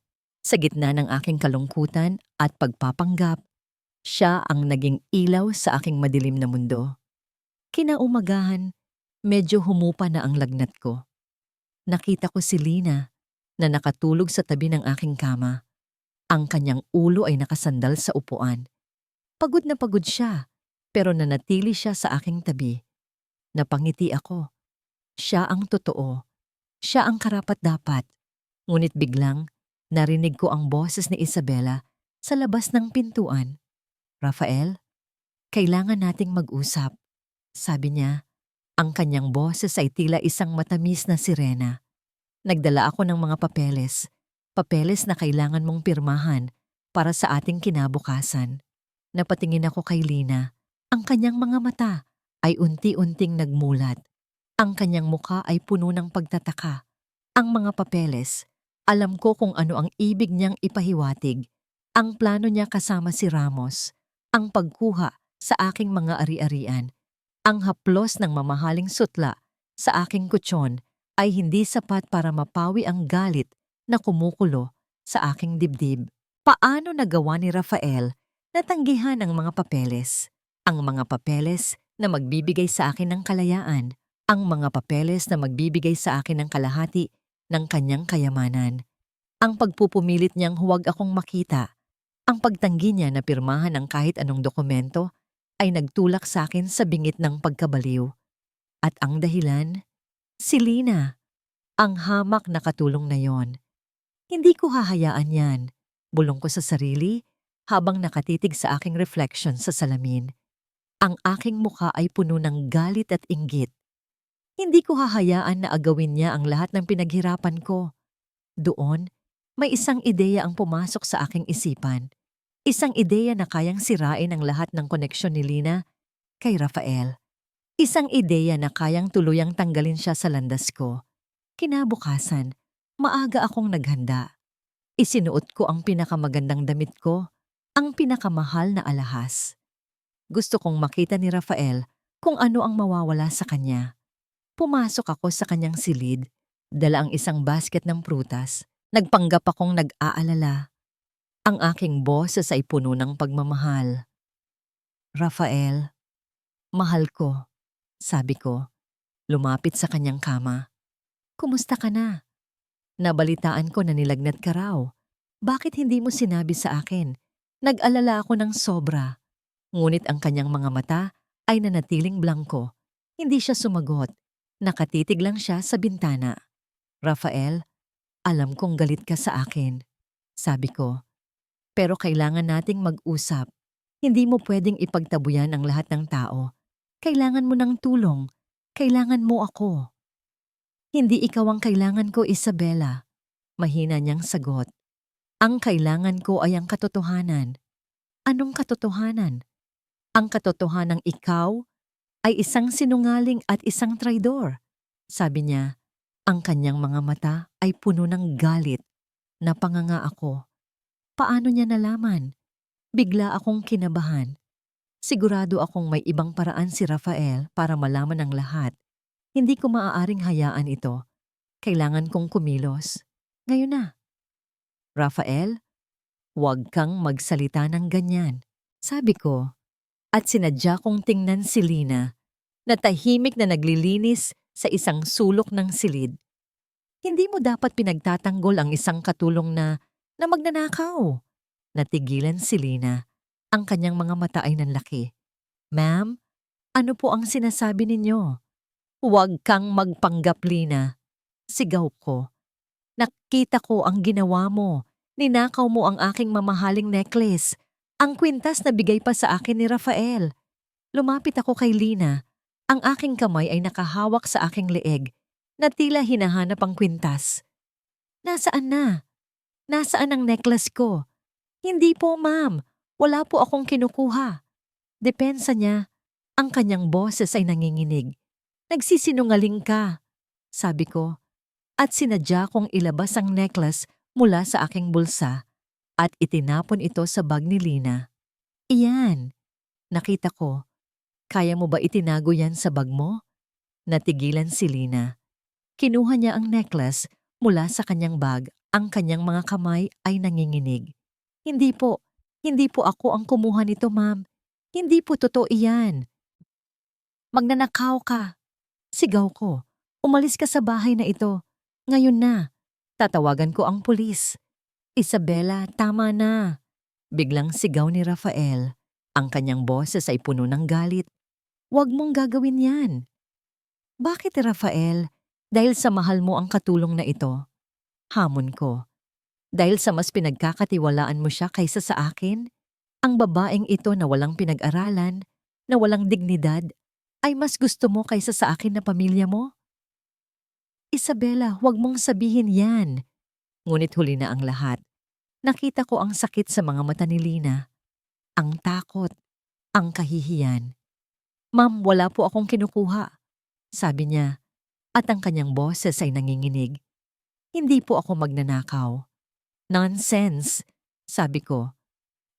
sa gitna ng aking kalungkutan at pagpapanggap, siya ang naging ilaw sa aking madilim na mundo. Kinaumagahan, medyo humupa na ang lagnat ko. Nakita ko si Lina na nakatulog sa tabi ng aking kama. Ang kanyang ulo ay nakasandal sa upuan. Pagod na pagod siya, pero nanatili siya sa aking tabi. Napangiti ako. Siya ang totoo. Siya ang karapat-dapat. Ngunit biglang, narinig ko ang boses ni Isabela sa labas ng pintuan. Rafael, kailangan nating mag-usap. Sabi niya, ang kanyang boses ay tila isang matamis na sirena. Nagdala ako ng mga papeles. Papeles na kailangan mong pirmahan para sa ating kinabukasan. Napatingin ako kay Lina. Ang kanyang mga mata ay unti-unting nagmulat. Ang kanyang mukha ay puno ng pagtataka. Ang mga papeles, alam ko kung ano ang ibig niyang ipahiwatig. Ang plano niya kasama si Ramos. Ang pagkuha sa aking mga ari-arian. Ang haplos ng mamahaling sutla sa aking kutsyon ay hindi sapat para mapawi ang galit na kumukulo sa aking dibdib. Paano nagawa ni Rafael na tanggihan ang mga papeles? Ang mga papeles na magbibigay sa akin ng kalayaan. Ang mga papeles na magbibigay sa akin ng kalahati ng kanyang kayamanan. Ang pagpupumilit niyang huwag akong makita. Ang pagtanggi niya na pirmahan ang kahit anong dokumento ay nagtulak sa akin sa bingit ng pagkabaliw. At ang dahilan? Si Lina. Ang hamak na katulong na yon. Hindi ko hahayaan yan. Bulong ko sa sarili habang nakatitig sa aking reflection sa salamin. Ang aking mukha ay puno ng galit at inggit. Hindi ko hahayaan na agawin niya ang lahat ng pinaghirapan ko. Doon, may isang ideya ang pumasok sa aking isipan. Isang ideya na kayang sirain ang lahat ng koneksyon ni Lina kay Rafael. Isang ideya na kayang tuluyang tanggalin siya sa landas ko. Kinabukasan, maaga akong naghanda. Isinuot ko ang pinakamagandang damit ko, ang pinakamahal na alahas. Gusto kong makita ni Rafael kung ano ang mawawala sa kanya. Pumasok ako sa kanyang silid, dala ang isang basket ng prutas. Nagpanggap akong nag-aalala. Ang aking boses ay puno ng pagmamahal. Rafael, mahal ko, sabi ko, lumapit sa kanyang kama. Kumusta ka na? Nabalitaan ko na nilagnat ka raw. Bakit hindi mo sinabi sa akin? Nag-alala ako ng sobra. Ngunit ang kanyang mga mata ay nanatiling blangko. Hindi siya sumagot. Nakatitig lang siya sa bintana. Rafael, alam kong galit ka sa akin, sabi ko. Pero kailangan nating mag-usap. Hindi mo pwedeng ipagtabuyan ang lahat ng tao. Kailangan mo ng tulong. Kailangan mo ako. Hindi ikaw ang kailangan ko, Isabela. Mahina niyang sagot. Ang kailangan ko ay ang katotohanan. Anong katotohanan? Ang katotohanang ikaw ay isang sinungaling at isang traidor. Sabi niya, ang kanyang mga mata ay puno ng galit. Napanganga ako. Paano niya nalaman? Bigla akong kinabahan. Sigurado akong may ibang paraan si Rafael para malaman ang lahat. Hindi ko maaaring hayaan ito. Kailangan kong kumilos. Ngayon na. Rafael, huwag kang magsalita ng ganyan, sabi ko. At sinadya kong tingnan si Lina, na tahimik na naglilinis sa isang sulok ng silid. Hindi mo dapat pinagtatanggol ang isang katulong na magnanakaw. Natigilan si Lina. Ang kanyang mga mata ay nanlaki. Ma'am, ano po ang sinasabi ninyo? Huwag kang magpanggap, Lina. Sigaw ko. Nakita ko ang ginawa mo. Ninakaw mo ang aking mamahaling necklace. Ang kwintas na bigay pa sa akin ni Rafael. Lumapit ako kay Lina. Ang aking kamay ay nakahawak sa aking leeg na tila hinahanap ang kwintas. Nasaan na? Nasaan ang necklace ko? Hindi po, ma'am. Wala po akong kinukuha. Depensa niya. Ang kanyang boses ay nanginginig. Nagsisinungaling ka, sabi ko. At sinadya kong ilabas ang necklace mula sa aking bulsa at itinapon ito sa bag ni Lina. Iyan, nakita ko. Kaya mo ba itinago yan sa bag mo? Natigilan si Lina. Kinuha niya ang necklace mula sa kanyang bag. Ang kanyang mga kamay ay nanginginig. Hindi po ako ang kumuha nito, ma'am. Hindi po totoo iyan. Magnanakaw ka. Sigaw ko. Umalis ka sa bahay na ito. Ngayon na. Tatawagan ko ang pulis. Isabela, tama na. Biglang sigaw ni Rafael. Ang kanyang boses ay puno ng galit. Huwag mong gagawin yan. Bakit, Rafael? Dahil sa mahal mo ang katulong na ito. Hamon ko. Dahil sa mas pinagkakatiwalaan mo siya kaysa sa akin? Ang babaeng ito na walang pinag-aralan, na walang dignidad, ay mas gusto mo kaysa sa akin na pamilya mo? Isabela, huwag mong sabihin yan. Ngunit huli na ang lahat. Nakita ko ang sakit sa mga mata ni Lina. Ang takot, ang kahihiyan. Ma'am, wala po akong kinukuha. Sabi niya, at ang kanyang boses ay nanginginig. Hindi po ako magnanakaw. Nonsense, sabi ko.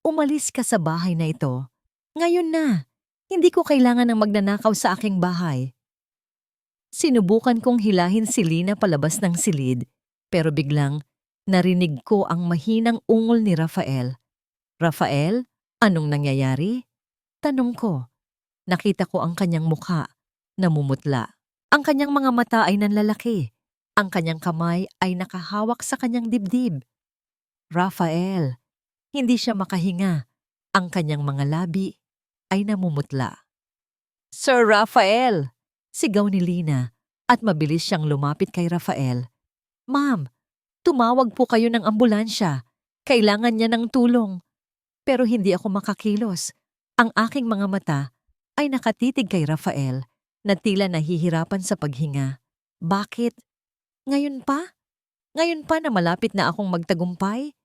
Umalis ka sa bahay na ito. Ngayon na. Hindi ko kailangan ng magnanakaw sa aking bahay. Sinubukan kong hilahin si Lina palabas ng silid, pero biglang narinig ko ang mahinang ungol ni Rafael. Rafael, anong nangyayari? Tanong ko. Nakita ko ang kanyang mukha, namumutla. Ang kanyang mga mata ay nanlalaki. Ang kanyang kamay ay nakahawak sa kanyang dibdib. Rafael, hindi siya makahinga. Ang kanyang mga labi ay namumutla. Sir Rafael! Sigaw ni Lina at mabilis siyang lumapit kay Rafael. Ma'am, tumawag po kayo ng ambulansya. Kailangan niya ng tulong. Pero hindi ako makakilos. Ang aking mga mata ay nakatitig kay Rafael na tila nahihirapan sa paghinga. Bakit? Ngayon pa? Ngayon pa na malapit na akong magtagumpay?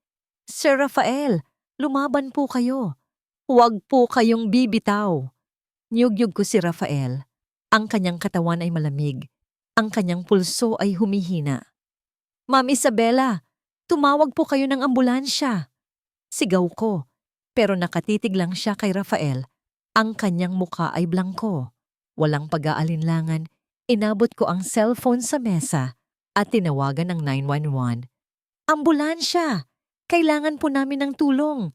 Sir Rafael, lumaban po kayo. Huwag po kayong bibitaw. Niyugyug ko si Rafael. Ang kanyang katawan ay malamig. Ang kanyang pulso ay humihina. Ma'am Isabela, tumawag po kayo ng ambulansya. Sigaw ko, pero nakatitig lang siya kay Rafael. Ang kanyang mukha ay blangko. Walang pag-aalinlangan, inabot ko ang cellphone sa mesa at tinawagan ng 911. Ambulansya! Kailangan po namin ng tulong.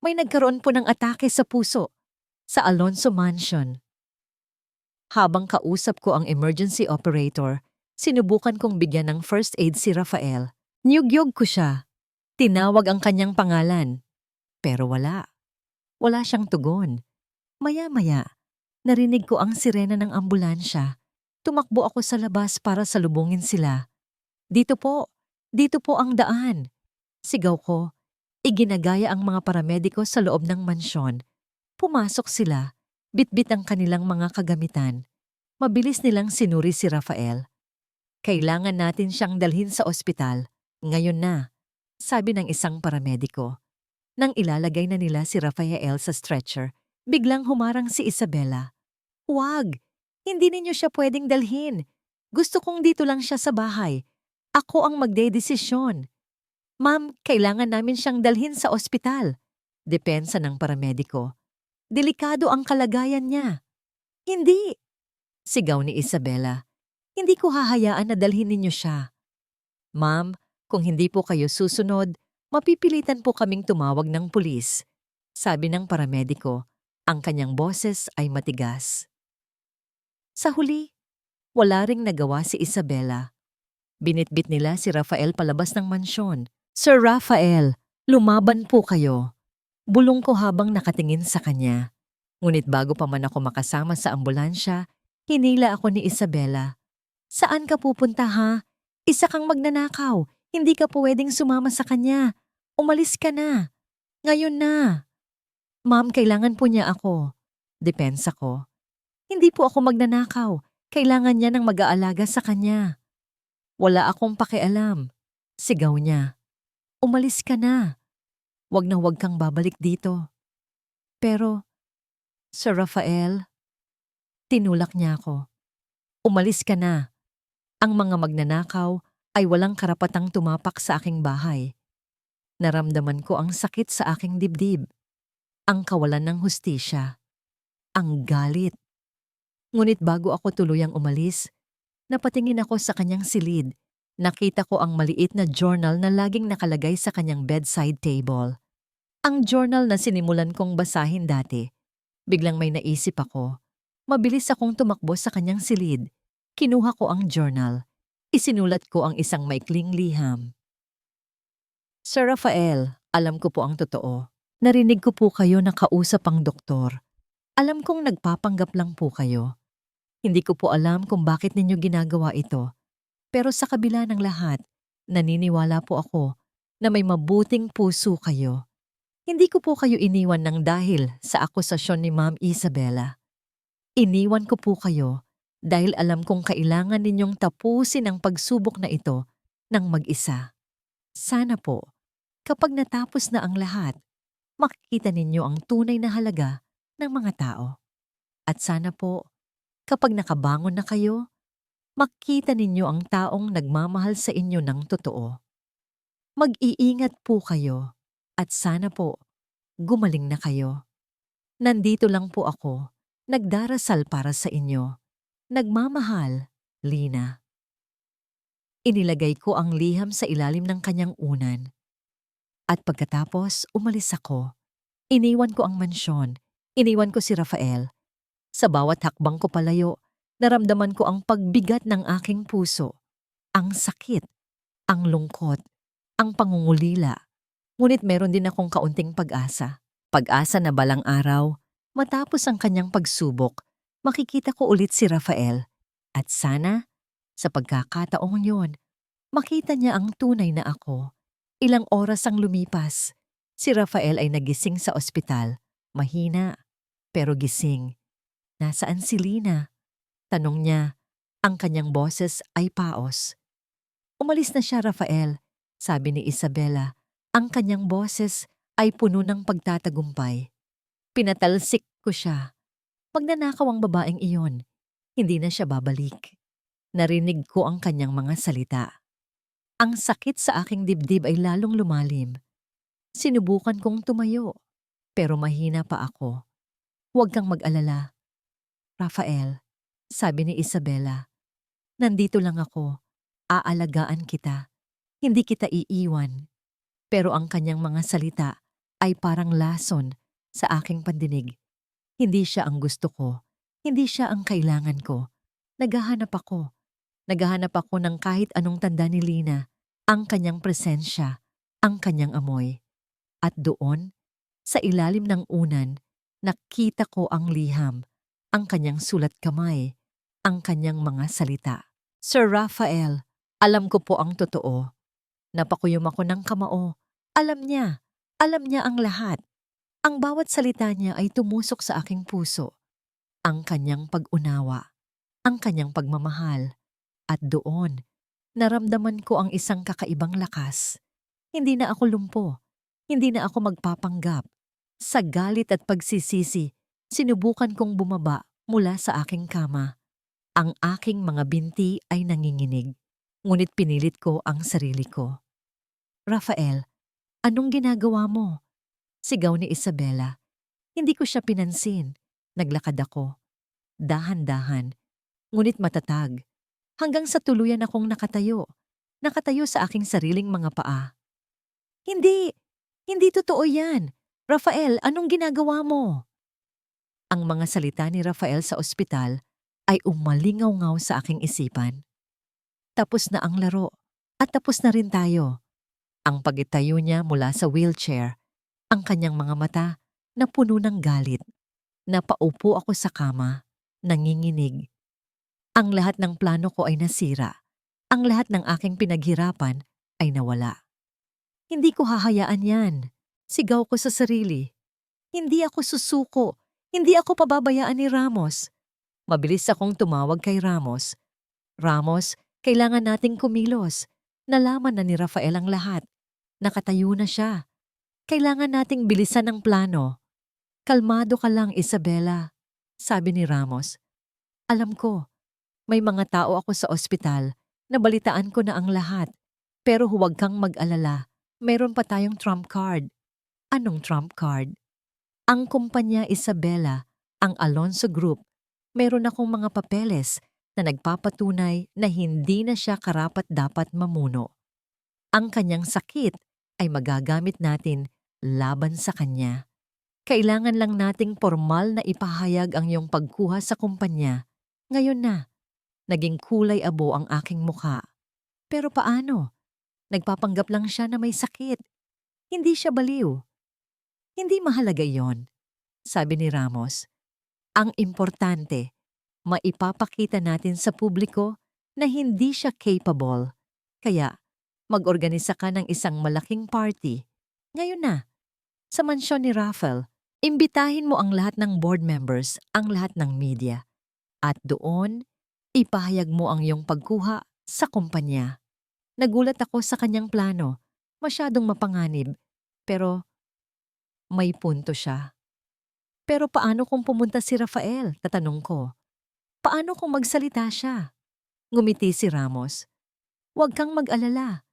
May nagkaroon po ng atake sa puso sa Alonso Mansion. Habang kausap ko ang emergency operator, sinubukan kong bigyan ng first aid si Rafael. Niyugyog ko siya. Tinawag ang kanyang pangalan. Pero wala. Wala siyang tugon. Maya-maya, narinig ko ang sirena ng ambulansya. Tumakbo ako sa labas para salubungin sila. Dito po ang daan. Sigaw ko. Iginagaya ang mga paramediko sa loob ng mansyon. Pumasok sila. Bitbit ang kanilang mga kagamitan. Mabilis nilang sinuri si Rafael. Kailangan natin siyang dalhin sa ospital. Ngayon na, sabi ng isang paramediko. Nang ilalagay na nila si Rafael sa stretcher, biglang humarang si Isabela. Huwag! Hindi ninyo siya pwedeng dalhin. Gusto kong dito lang siya sa bahay. Ako ang magdedesisyon. Ma'am, kailangan namin siyang dalhin sa ospital. Depensa ng paramediko. Delikado ang kalagayan niya. Hindi! Sigaw ni Isabela. Hindi ko hahayaan na dalhin ninyo siya. Ma'am, kung hindi po kayo susunod, mapipilitan po kaming tumawag ng pulis. Sabi ng paramediko, ang kanyang boses ay matigas. Sa huli, wala ring nagawa si Isabela. Binitbit nila si Rafael palabas ng mansyon. Sir Rafael, lumaban po kayo. Bulong ko habang nakatingin sa kanya. Ngunit bago pa man ako makasama sa ambulansya, hinila ako ni Isabela. Saan ka pupunta ha? Isa kang magnanakaw. Hindi ka pwedeng sumama sa kanya. Umalis ka na. Ngayon na. Ma'am, kailangan po niya ako. Depensa ko. Hindi po ako magnanakaw. Kailangan niya ng mag-aalaga sa kanya. Wala akong pakialam. Sigaw niya. Umalis ka na. Wag na wag kang babalik dito. Pero, Sir Rafael, tinulak niya ako. Umalis ka na. Ang mga magnanakaw ay walang karapatang tumapak sa aking bahay. Naramdaman ko ang sakit sa aking dibdib. Ang kawalan ng hustisya. Ang galit. Ngunit bago ako tuluyang umalis, napatingin ako sa kanyang silid. Nakita ko ang maliit na journal na laging nakalagay sa kanyang bedside table. Ang journal na sinimulan kong basahin dati. Biglang may naisip ako. Mabilis akong tumakbo sa kanyang silid. Kinuha ko ang journal. Isinulat ko ang isang maikling liham. Sir Rafael, alam ko po ang totoo. Narinig ko po kayo na kausap ang doktor. Alam kong nagpapanggap lang po kayo. Hindi ko po alam kung bakit ninyo ginagawa ito. Pero sa kabila ng lahat, naniniwala po ako na may mabuting puso kayo. Hindi ko po kayo iniwan ng dahil sa akusasyon ni Ma'am Isabela. Iniwan ko po kayo dahil alam kong kailangan ninyong tapusin ang pagsubok na ito ng mag-isa. Sana po, kapag natapos na ang lahat, makikita ninyo ang tunay na halaga ng mga tao. At sana po, kapag nakabangon na kayo, makita ninyo ang taong nagmamahal sa inyo ng totoo. Mag-iingat po kayo at sana po, gumaling na kayo. Nandito lang po ako, nagdarasal para sa inyo. Nagmamahal, Lina. Inilagay ko ang liham sa ilalim ng kanyang unan. At pagkatapos, umalis ako. Iniwan ko ang mansyon. Iniwan ko si Rafael. Sa bawat hakbang ko palayo, naramdaman ko ang pagbigat ng aking puso. Ang sakit, ang lungkot, ang pangungulila. Ngunit meron din akong kaunting pag-asa. Pag-asa na balang araw, matapos ang kanyang pagsubok, makikita ko ulit si Rafael. At sana, sa pagkakataong yon, makita niya ang tunay na ako. Ilang oras ang lumipas. Si Rafael ay nagising sa ospital. Mahina, pero gising. Nasaan si Lina? Tanong niya. Ang kanyang boses ay paos. Umalis na siya, Rafael, sabi ni Isabela. Ang kanyang boses ay puno ng pagtatagumpay. Pinatalsik ko siya. Magnanakaw ang babaeng iyon. Hindi na siya babalik. Narinig ko ang kanyang mga salita. Ang sakit sa aking dibdib ay lalong lumalim. Sinubukan kong tumayo, pero mahina pa ako. Huwag kang mag-alala. Rafael, sabi ni Isabela, nandito lang ako. Aalagaan kita. Hindi kita iiwan. Pero ang kanyang mga salita ay parang lason sa aking pandinig. Hindi siya ang gusto ko. Hindi siya ang kailangan ko. Naghahanap ako. Naghahanap ako ng kahit anong tanda ni Lina, ang kanyang presensya, ang kanyang amoy. At doon, sa ilalim ng unan, nakita ko ang liham, ang kanyang sulat kamay, ang kanyang mga salita. Sir Rafael, alam ko po ang totoo. Napakuyom ako ng kamao. Alam niya ang lahat. Ang bawat salita niya ay tumusok sa aking puso. Ang kanyang pag-unawa, ang kanyang pagmamahal. At doon, naramdaman ko ang isang kakaibang lakas. Hindi na ako lumpo. Hindi na ako magpapanggap. Sa galit at pagsisisi, sinubukan kong bumaba mula sa aking kama. Ang aking mga binti ay nanginginig. Ngunit pinilit ko ang sarili ko. Rafael, anong ginagawa mo? Sigaw ni Isabela. Hindi ko siya pinansin. Naglakad ako. Dahan-dahan. Ngunit matatag. Hanggang sa tuluyan akong nakatayo. Nakatayo sa aking sariling mga paa. Hindi! Hindi totoo yan! Rafael, anong ginagawa mo? Ang mga salita ni Rafael sa ospital ay umalingaw-ngaw sa aking isipan. Tapos na ang laro. At tapos na rin tayo. Ang pagitayo niya mula sa wheelchair, ang kanyang mga mata na puno ng galit. Napaupo ako sa kama, nanginginig. Ang lahat ng plano ko ay nasira. Ang lahat ng aking pinaghirapan ay nawala. Hindi ko hahayaan yan. Sigaw ko sa sarili. Hindi ako susuko. Hindi ako pababayaan ni Ramos. Mabilis akong tumawag kay Ramos. Ramos, kailangan nating kumilos. Nalaman na ni Rafael ang lahat. Nakatayo na siya. Kailangan nating bilisan ang plano. Kalmado ka lang, Isabela, sabi ni Ramos. Alam ko, may mga tao ako sa ospital. Nabalitaan ko na ang lahat. Pero huwag kang mag-alala. Meron pa tayong trump card. Anong trump card? Ang kumpanya Isabela, ang Alonso Group. Meron akong mga papeles na nagpapatunay na hindi na siya karapat-dapat mamuno. Ang kanyang sakit ay magagamit natin laban sa kanya. Kailangan lang nating formal na ipahayag ang iyong pagkuha sa kumpanya. Ngayon na, naging kulay abo ang aking mukha. Pero paano? Nagpapanggap lang siya na may sakit. Hindi siya baliw. Hindi mahalaga yon, sabi ni Ramos. Ang importante, maipapakita natin sa publiko na hindi siya capable. Kaya, mag-organisa ka ng isang malaking party. Ngayon na, sa mansyon ni Rafael, imbitahin mo ang lahat ng board members, ang lahat ng media. At doon, ipahayag mo ang iyong pagkuha sa kumpanya. Nagulat ako sa kanyang plano. Masyadong mapanganib. Pero may punto siya. Pero paano kung pumunta si Rafael? Tatanong ko. Paano kung magsalita siya? Ngumiti si Ramos. Huwag kang mag-alala.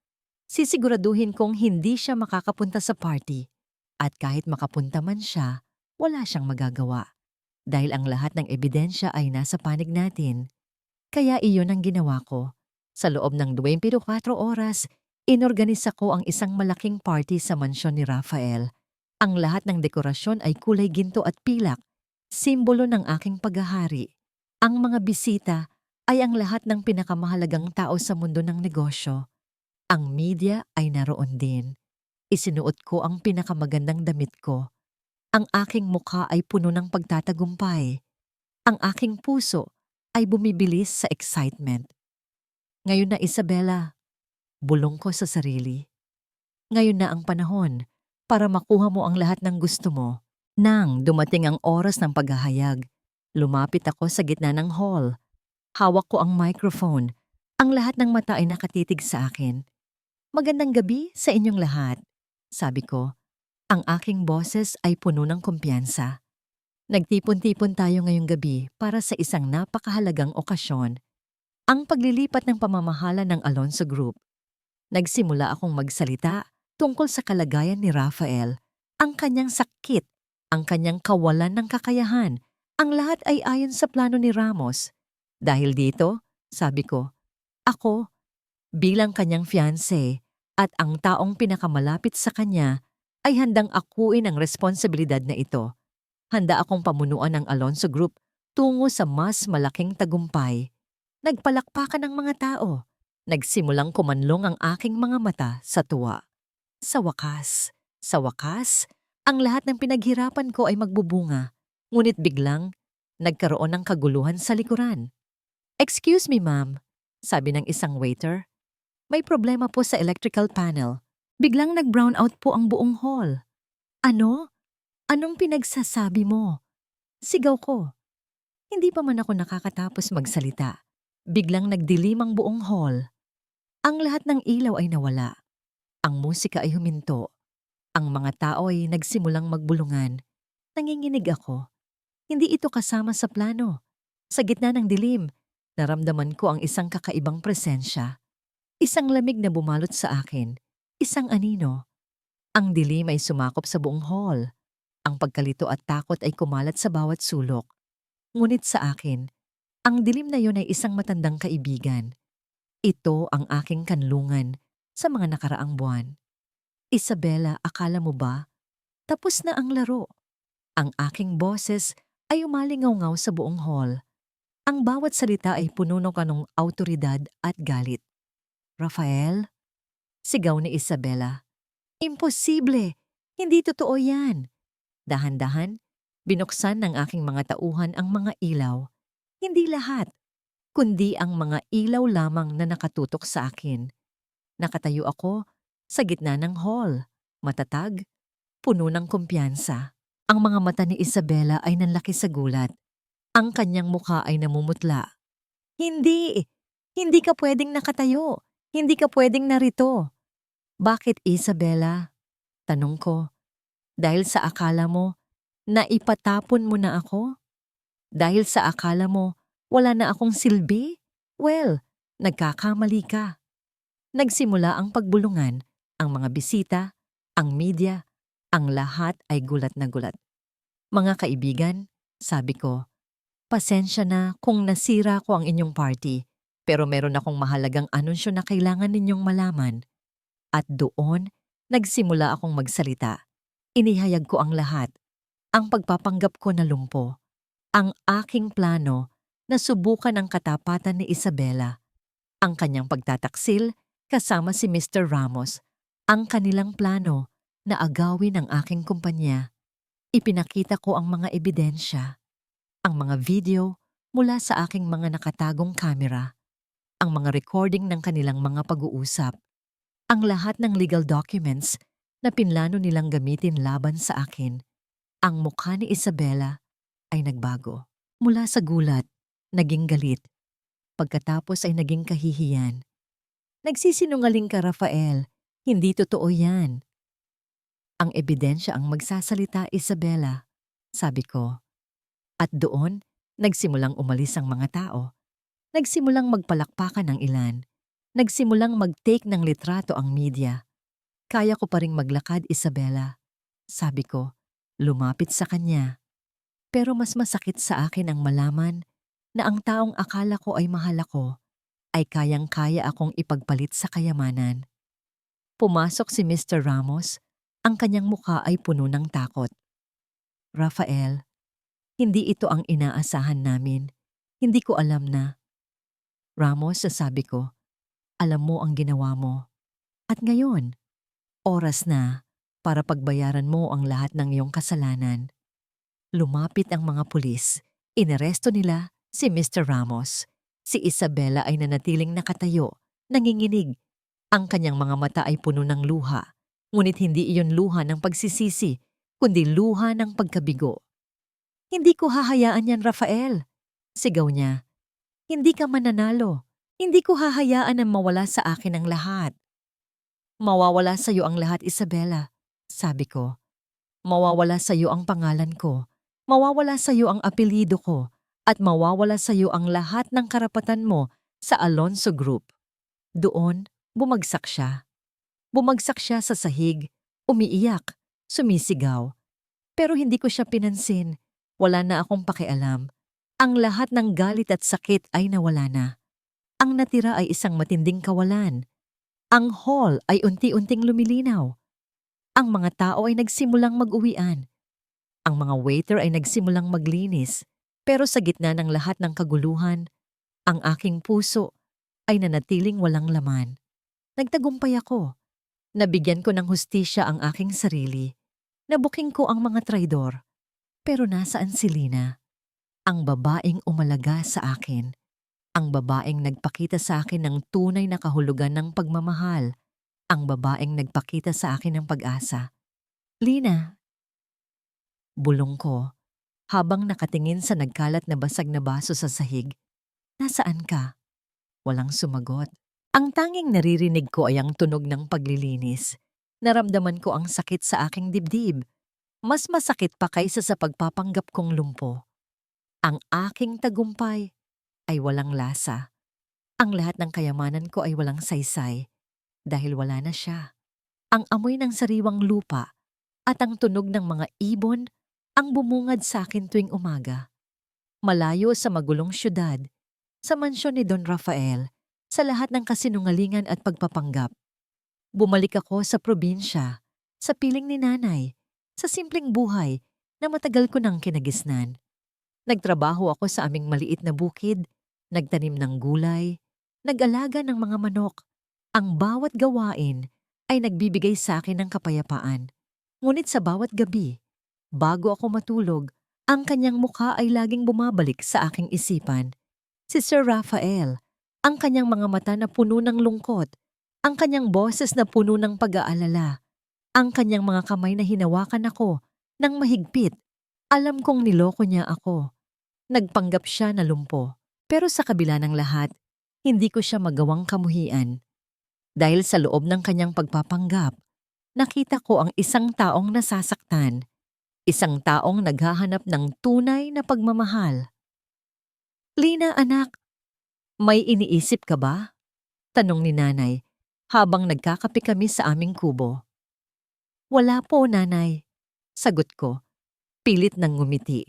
Sisiguraduhin kong hindi siya makakapunta sa party. At kahit makapunta man siya, wala siyang magagawa. Dahil ang lahat ng ebidensya ay nasa panig natin. Kaya iyon ang ginawa ko. Sa loob ng 24 oras, inorganisa ko ang isang malaking party sa mansyon ni Rafael. Ang lahat ng dekorasyon ay kulay ginto at pilak, simbolo ng aking paghahari. Ang mga bisita ay ang lahat ng pinakamahalagang tao sa mundo ng negosyo. Ang media ay naroon din. Isinuot ko ang pinakamagandang damit ko. Ang aking mukha ay puno ng pagtatagumpay. Ang aking puso ay bumibilis sa excitement. Ngayon na, Isabela, bulong ko sa sarili. Ngayon na ang panahon para makuha mo ang lahat ng gusto mo. Nang dumating ang oras ng paghahayag, lumapit ako sa gitna ng hall. Hawak ko ang microphone. Ang lahat ng mata ay nakatitig sa akin. Magandang gabi sa inyong lahat, sabi ko. Ang aking boses ay puno ng kumpiyansa. Nagtipon-tipon tayo ngayong gabi para sa isang napakahalagang okasyon. Ang paglilipat ng pamamahala ng Alonso Group. Nagsimula akong magsalita tungkol sa kalagayan ni Rafael, ang kanyang sakit, ang kanyang kawalan ng kakayahan. Ang lahat ay ayon sa plano ni Ramos. Dahil dito, sabi ko, ako, bilang kanyang fiancé at ang taong pinakamalapit sa kanya, ay handang akuin ang responsibilidad na ito. Handa akong pamunuan ng Alonso Group tungo sa mas malaking tagumpay. Nagpalakpakan ng mga tao. Nagsimulang kumanlong ang aking mga mata sa tuwa. Sa wakas, ang lahat ng pinaghirapan ko ay magbubunga. Ngunit biglang, nagkaroon ng kaguluhan sa likuran. "Excuse me, ma'am," sabi ng isang waiter. "May problema po sa electrical panel. Biglang nag-brown out po ang buong hall." "Ano? Anong pinagsasabi mo?" Sigaw ko. Hindi pa man ako nakakatapos magsalita. Biglang nagdilim ang buong hall. Ang lahat ng ilaw ay nawala. Ang musika ay huminto. Ang mga tao ay nagsimulang magbulungan. Nanginginig ako. Hindi ito kasama sa plano. Sa gitna ng dilim, naramdaman ko ang isang kakaibang presensya. Isang lamig na bumalot sa akin. Isang anino. Ang dilim ay sumakop sa buong hall. Ang pagkalito at takot ay kumalat sa bawat sulok. Ngunit sa akin, ang dilim na yon ay isang matandang kaibigan. Ito ang aking kanlungan sa mga nakaraang buwan. "Isabela, akala mo ba? Tapos na ang laro." Ang aking boses ay umalingaw-ngaw sa buong hall. Ang bawat salita ay puno ng kanong awtoridad at galit. "Rafael?" Sigaw ni Isabela. "Imposible! Hindi totoo yan." Dahan-dahan, binuksan ng aking mga tauhan ang mga ilaw. Hindi lahat, kundi ang mga ilaw lamang na nakatutok sa akin. Nakatayo ako sa gitna ng hall, matatag, puno ng kumpiyansa. Ang mga mata ni Isabela ay nanlaki sa gulat. Ang kanyang mukha ay namumutla. "Hindi! Hindi ka pwedeng nakatayo. Hindi ka pwedeng narito." "Bakit, Isabela?" Tanong ko. "Dahil sa akala mo na ipatapon mo na ako? Dahil sa akala mo wala na akong silbi? Well, nagkakamali ka." Nagsimula ang pagbulungan. Ang mga bisita, ang media, ang lahat ay gulat na gulat. "Mga kaibigan," sabi ko, "pasensya na kung nasira ko ang inyong party, pero meron akong mahalagang anunsyo na kailangan ninyong malaman." At doon, nagsimula akong magsalita. Inihayag ko ang lahat. Ang pagpapanggap ko na lumpo. Ang aking plano na subukan ang katapatan ni Isabela. Ang kanyang pagtataksil kasama si Mr. Ramos. Ang kanilang plano na agawin ang aking kumpanya. Ipinakita ko ang mga ebidensya, ang mga video mula sa aking mga nakatagong kamera, ang mga recording ng kanilang mga pag-uusap, ang lahat ng legal documents na pinlano nilang gamitin laban sa akin. Ang mukha ni Isabela ay nagbago. Mula sa gulat, naging galit. Pagkatapos ay naging kahihiyan. Nagsisinungaling ka, Rafael. Hindi totoo yan. Ang ebidensya ang magsasalita, Isabela, sabi ko. At doon, nagsimulang umalis ang mga tao. Nagsimulang magpalakpakan ng ilan. Nagsimulang mag-take ng litrato ang media. Kaya ko pa ring maglakad, Isabela. Sabi ko, lumapit sa kanya. Pero mas masakit sa akin ang malaman na ang taong akala ko ay mahal ako ay kayang-kaya akong ipagpalit sa kayamanan. Pumasok si Mr. Ramos, ang kanyang mukha ay puno ng takot. Rafael, hindi ito ang inaasahan namin. Hindi ko alam na. Ramos, sabi ko, alam mo ang ginawa mo. At ngayon, oras na para pagbayaran mo ang lahat ng iyong kasalanan. Lumapit ang mga pulis. Ineresto nila si Mr. Ramos. Si Isabela ay nanatiling nakatayo, nanginginig. Ang kanyang mga mata ay puno ng luha. Ngunit hindi iyon luha ng pagsisisi, kundi luha ng pagkabigo. Hindi ko hahayaan yan, Rafael. Sigaw niya. Hindi ka mananalo. Hindi ko hahayaan na mawala sa akin ang lahat. Mawawala sa iyo ang lahat, Isabela. Sabi ko. Mawawala sa iyo ang pangalan ko. Mawawala sa iyo ang apelyido ko. At mawawala sa iyo ang lahat ng karapatan mo sa Alonso Group. Doon, bumagsak siya. Bumagsak siya sa sahig, umiiyak, sumisigaw. Pero hindi ko siya pinansin. Wala na akong pakialam. Ang lahat ng galit at sakit ay nawala na. Ang natira ay isang matinding kawalan. Ang hall ay unti-unting lumilinaw. Ang mga tao ay nagsimulang mag-uwian. Ang mga waiter ay nagsimulang maglinis. Pero sa gitna ng lahat ng kaguluhan, ang aking puso ay nanatiling walang laman. Nagtagumpay ako. Nabigyan ko ng hustisya ang aking sarili. Nabuking ko ang mga traidor. Pero nasaan si Lina? Ang babaeng umalaga sa akin. Ang babaeng nagpakita sa akin ng tunay na kahulugan ng pagmamahal. Ang babaeng nagpakita sa akin ng pag-asa. Lina. Bulong ko, habang nakatingin sa nagkalat na basag na baso sa sahig. Nasaan ka? Walang sumagot. Ang tanging naririnig ko ay ang tunog ng paglilinis. Naramdaman ko ang sakit sa aking dibdib. Mas masakit pa kaysa sa pagpapanggap kong lumpo. Ang aking tagumpay ay walang lasa. Ang lahat ng kayamanan ko ay walang saysay dahil wala na siya. Ang amoy ng sariwang lupa at ang tunog ng mga ibon ang bumungad sa akin tuwing umaga. Malayo sa magulong syudad, sa mansyon ni Don Rafael, sa lahat ng kasinungalingan at pagpapanggap. Bumalik ako sa probinsya, sa piling ni nanay, sa simpleng buhay na matagal ko nang kinagisnan. Nagtrabaho ako sa aming maliit na bukid, nagtanim ng gulay, nag-alaga ng mga manok. Ang bawat gawain ay nagbibigay sa akin ng kapayapaan. Ngunit sa bawat gabi, bago ako matulog, ang kanyang mukha ay laging bumabalik sa aking isipan. Si Sir Rafael, ang kanyang mga mata na puno ng lungkot, ang kanyang boses na puno ng pag-aalala, ang kanyang mga kamay na hinawakan ako ng mahigpit. Alam kong niloko niya ako. Nagpanggap siya na lumpo. Pero sa kabila ng lahat, hindi ko siya magawang kamuhian. Dahil sa loob ng kanyang pagpapanggap, nakita ko ang isang taong nasasaktan. Isang taong naghahanap ng tunay na pagmamahal. Lina, anak, may iniisip ka ba? Tanong ni nanay habang nagkakape kami sa aming kubo. Wala po, nanay. Sagot ko, pilit ng ngumiti.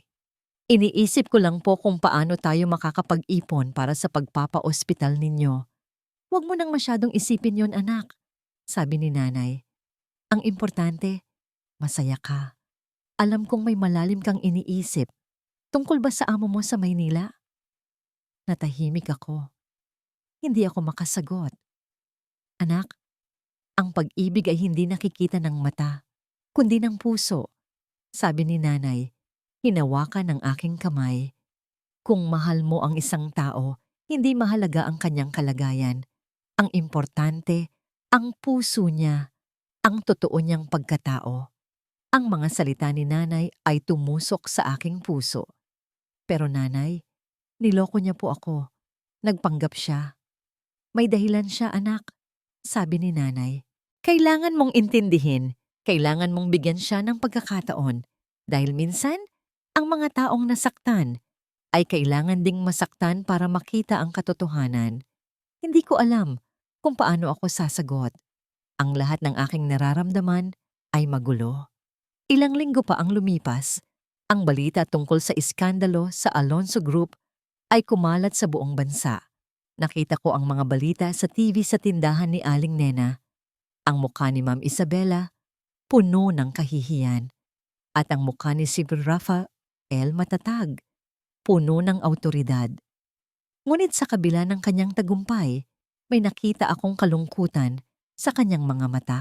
Iniisip ko lang po kung paano tayo makakapag-ipon para sa pagpapa-ospital ninyo. Huwag mo nang masyadong isipin yon, anak, sabi ni nanay. Ang importante, masaya ka. Alam kong may malalim kang iniisip. Tungkol ba sa amo mo sa Maynila? Natahimik ako. Hindi ako makasagot. Anak, ang pag-ibig ay hindi nakikita ng mata, kundi ng puso. sabi ni nanay. Hinawakan ang aking kamay. Kung mahal mo ang isang tao, hindi mahalaga ang kanyang kalagayan. Ang importante, ang puso niya, ang totoo niyang pagkatao. Ang mga salita ni nanay ay tumusok sa aking puso. Pero nanay, niloko niya po ako. Nagpanggap siya. May dahilan siya, anak, sabi ni nanay. Kailangan mong intindihin, kailangan mong bigyan siya ng pagkakataon. Dahil minsan, ang mga taong nasaktan ay kailangan ding masaktan para makita ang katotohanan. Hindi ko alam kung paano ako sasagot. Ang lahat ng aking nararamdaman ay magulo. Ilang linggo pa ang lumipas, ang balita tungkol sa iskandalo sa Alonso Group ay kumalat sa buong bansa. Nakita ko ang mga balita sa TV sa tindahan ni Aling Nena. Ang mukha ni Ma'am Isabela, puno ng kahihiyan. At ang mukha ni Sir Rafael matatag, puno ng awtoridad. Ngunit sa kabila ng kanyang tagumpay, may nakita akong kalungkutan sa kanyang mga mata.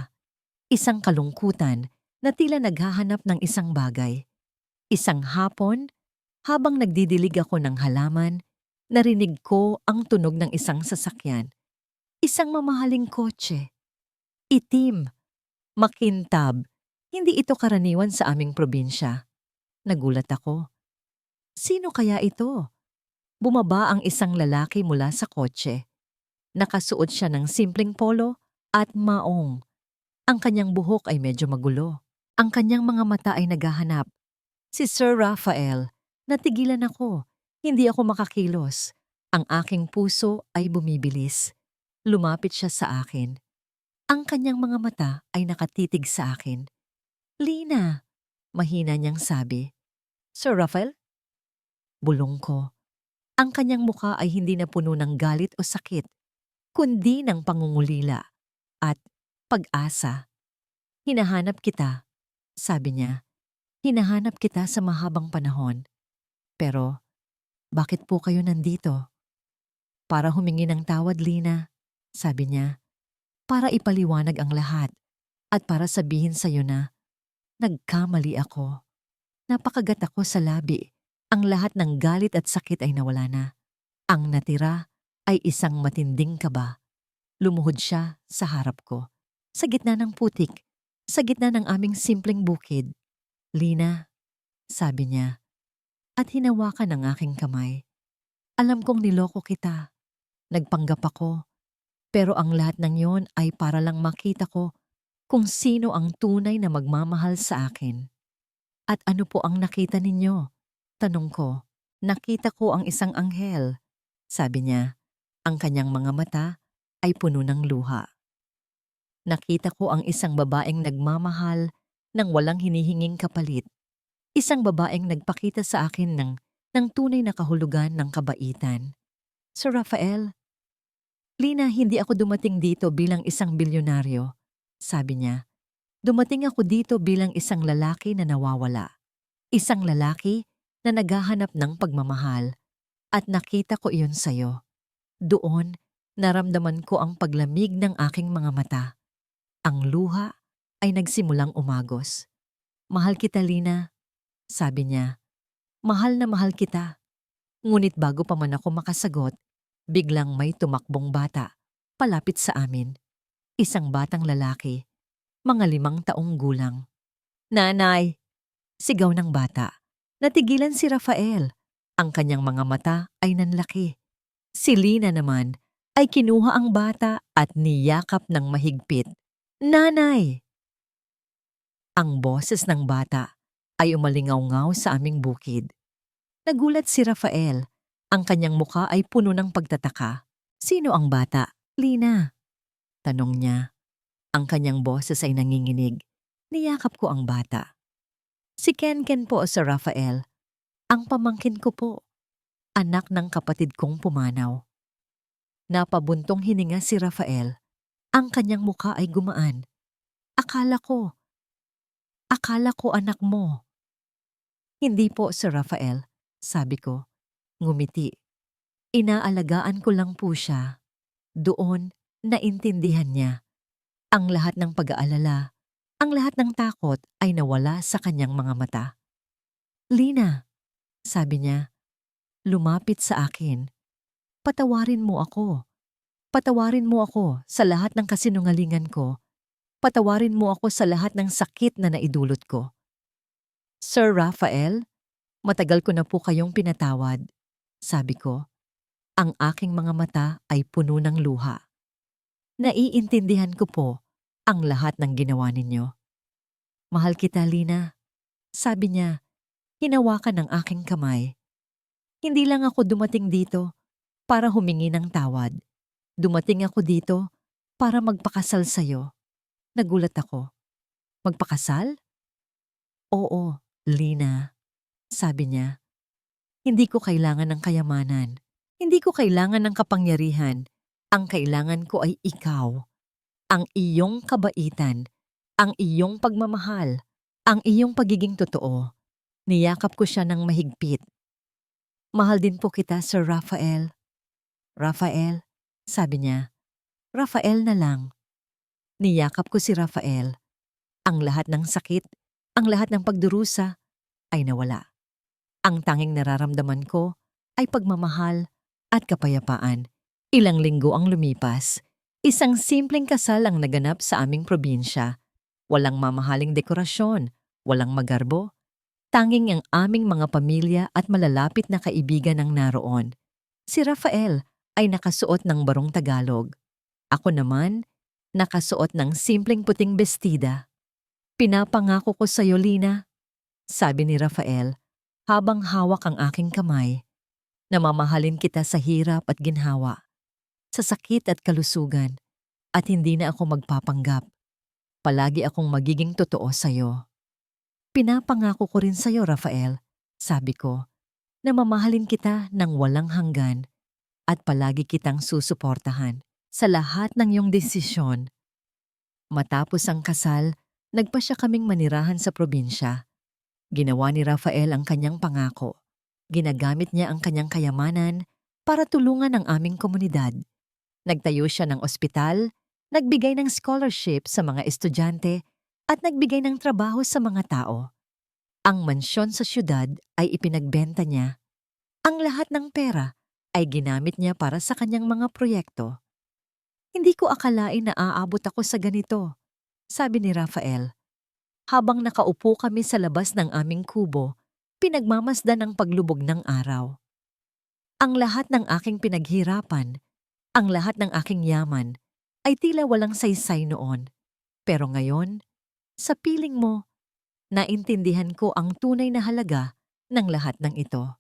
Isang kalungkutan na tila naghahanap ng isang bagay. Isang hapon, habang nagdidilig ako ng halaman, narinig ko ang tunog ng isang sasakyan. Isang mamahaling kotse. Itim, makintab. Hindi ito karaniwan sa aming probinsya. Nagulat ako. Sino kaya ito? Bumaba ang isang lalaki mula sa kotse. Nakasuot siya ng simpleng polo at maong. Ang kanyang buhok ay medyo magulo. Ang kanyang mga mata ay naghahanap. Si Sir Rafael. Natigilan ako. Hindi ako makakilos. Ang aking puso ay bumibilis. Lumapit siya sa akin. Ang kanyang mga mata ay nakatitig sa akin. Lina, mahina niyang sabi. Sir Rafael? Bulong ko. Ang kanyang mukha ay hindi na puno ng galit o sakit, kundi ng pangungulila at pag-asa. Hinahanap kita, sabi niya. Hinahanap kita sa mahabang panahon. Pero, bakit po kayo nandito? Para humingi ng tawad, Lina, sabi niya. Para ipaliwanag ang lahat at para sabihin sa'yo na nagkamali ako. Napakagat ako sa labi. Ang lahat ng galit at sakit ay nawala na. Ang natira ay isang matinding kaba. Lumuhod siya sa harap ko. Sa gitna ng putik, sa gitna ng aming simpleng bukid. Lina, sabi niya, at hinawakan ang aking kamay. Alam kong niloko kita. Nagpanggap ako. Pero ang lahat ng yon ay para lang makita ko kung sino ang tunay na magmamahal sa akin. At ano po ang nakita ninyo? Tanong ko. Nakita ko ang isang anghel. Sabi niya, ang kanyang mga mata ay puno ng luha. Nakita ko ang isang babaeng nagmamahal ng walang hinihinging kapalit. Isang babaeng nagpakita sa akin ng tunay na kahulugan ng kabaitan. Sir Rafael, Lina, hindi ako dumating dito bilang isang bilyonaryo. Sabi niya, dumating ako dito bilang isang lalaki na nawawala. Isang lalaki na naghahanap ng pagmamahal. At nakita ko iyon sa'yo. Doon, naramdaman ko ang paglamig ng aking mga mata. Ang luha ay nagsimulang umagos. Mahal kita, Lina, sabi niya. Mahal na mahal kita. Ngunit bago pa man ako makasagot, biglang may tumakbong bata, palapit sa amin. Isang batang lalaki, mga 5 taong gulang. Nanay! Sigaw ng bata. Natigilan si Rafael. Ang kanyang mga mata ay nanlaki. Si Lina naman ay kinuha ang bata at niyakap ng mahigpit. Nanay! Ang boses ng bata ay umalingaw-ngaw sa aming bukid. Nagulat si Rafael. Ang kanyang mukha ay puno ng pagtataka. Sino ang bata? Lina. Tanong niya. Ang kanyang boses ay nanginginig. Niyakap ko ang bata. Si Ken po, Sir Rafael. Ang pamangkin ko po. Anak ng kapatid kong pumanaw. Napabuntong hininga si Rafael. Ang kanyang mukha ay gumaan. Akala ko anak mo. Hindi po, Sir Rafael, sabi ko. Ngumiti. Inaalagaan ko lang po siya. Doon, naintindihan niya. Ang lahat ng pag-aalala, Ang lahat ng takot ay nawala sa kanyang mga mata. "Lina," sabi niya, lumapit sa akin. "Patawarin mo ako. Patawarin mo ako sa lahat ng kasinungalingan ko. Patawarin mo ako sa lahat ng sakit na naidulot ko." "Sir Rafael, matagal ko na po kayong pinatawad," sabi ko. Ang aking mga mata ay puno ng luha. "Naiintindihan ko po ang lahat ng ginawa ninyo." "Mahal kita, Lina," sabi niya, hinawakan ng aking kamay. "Hindi lang ako dumating dito para humingi ng tawad. Dumating ako dito para magpakasal sa'yo." Nagulat ako. "Magpakasal?" "Oo, Lina," sabi niya. "Hindi ko kailangan ng kayamanan. Hindi ko kailangan ng kapangyarihan. Ang kailangan ko ay ikaw. Ang iyong kabaitan, ang iyong pagmamahal, ang iyong pagiging totoo." Niyakap ko siya ng mahigpit. "Mahal din po kita, Sir Rafael." "Rafael," sabi niya. "Rafael na lang." Niyakap ko si Rafael. Ang lahat ng sakit, ang lahat ng pagdurusa ay nawala. Ang tanging nararamdaman ko ay pagmamahal at kapayapaan. Ilang linggo ang lumipas. Isang simpleng kasal ang naganap sa aming probinsya. Walang mamahaling dekorasyon, walang magarbo. Tanging ang aming mga pamilya at malalapit na kaibigan ang naroon. Si Rafael ay nakasuot ng barong Tagalog. Ako naman, nakasuot ng simpleng puting bestida. "Pinapangako ko sa iyo, Lina," sabi ni Rafael habang hawak ang aking kamay, "na mamahalin kita sa hirap at ginhawa, sa sakit at kalusugan, at hindi na ako magpapanggap. Palagi akong magiging totoo sa iyo." "Pinapangako ko rin sa iyo, Rafael," sabi ko, "na mamahalin kita ng walang hanggan at palagi kitang susuportahan sa lahat ng iyong desisyon." Matapos ang kasal, nagpasya kaming manirahan sa probinsya. Ginawa ni Rafael ang kanyang pangako. Ginagamit niya ang kanyang kayamanan para tulungan ang aming komunidad. Nagtayo siya ng ospital, nagbigay ng scholarship sa mga estudyante, at nagbigay ng trabaho sa mga tao. Ang mansyon sa syudad ay ipinagbenta niya. Ang lahat ng pera ay ginamit niya para sa kanyang mga proyekto. "Hindi ko akalain na aabot ako sa ganito," sabi ni Rafael. Habang nakaupo kami sa labas ng aming kubo, pinagmamasdan ang paglubog ng araw. Ang lahat ng aking pinaghirapan, ang lahat ng aking yaman, ay tila walang saysay noon. Pero ngayon, sa piling mo, naintindihan ko ang tunay na halaga ng lahat ng ito.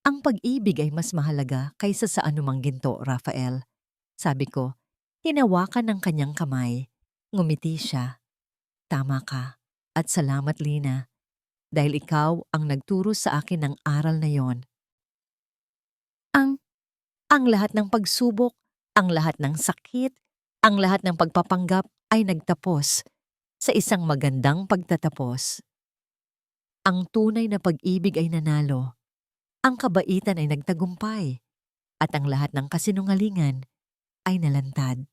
"Ang pag-ibig ay mas mahalaga kaysa sa anumang ginto, Rafael," sabi ko. Hinawakan ng kanyang kamay. Ngumiti siya. "Tama ka. At salamat, Lina. Dahil ikaw ang nagturo sa akin ng aral na yon. Ang, ang lahat ng pagsubok, ang lahat ng sakit, ang lahat ng pagpapanggap ay nagtapos sa isang magandang pagtatapos. Ang tunay na pag-ibig ay nanalo. Ang kabaitan ay nagtagumpay. At ang lahat ng kasinungalingan ay nalantad."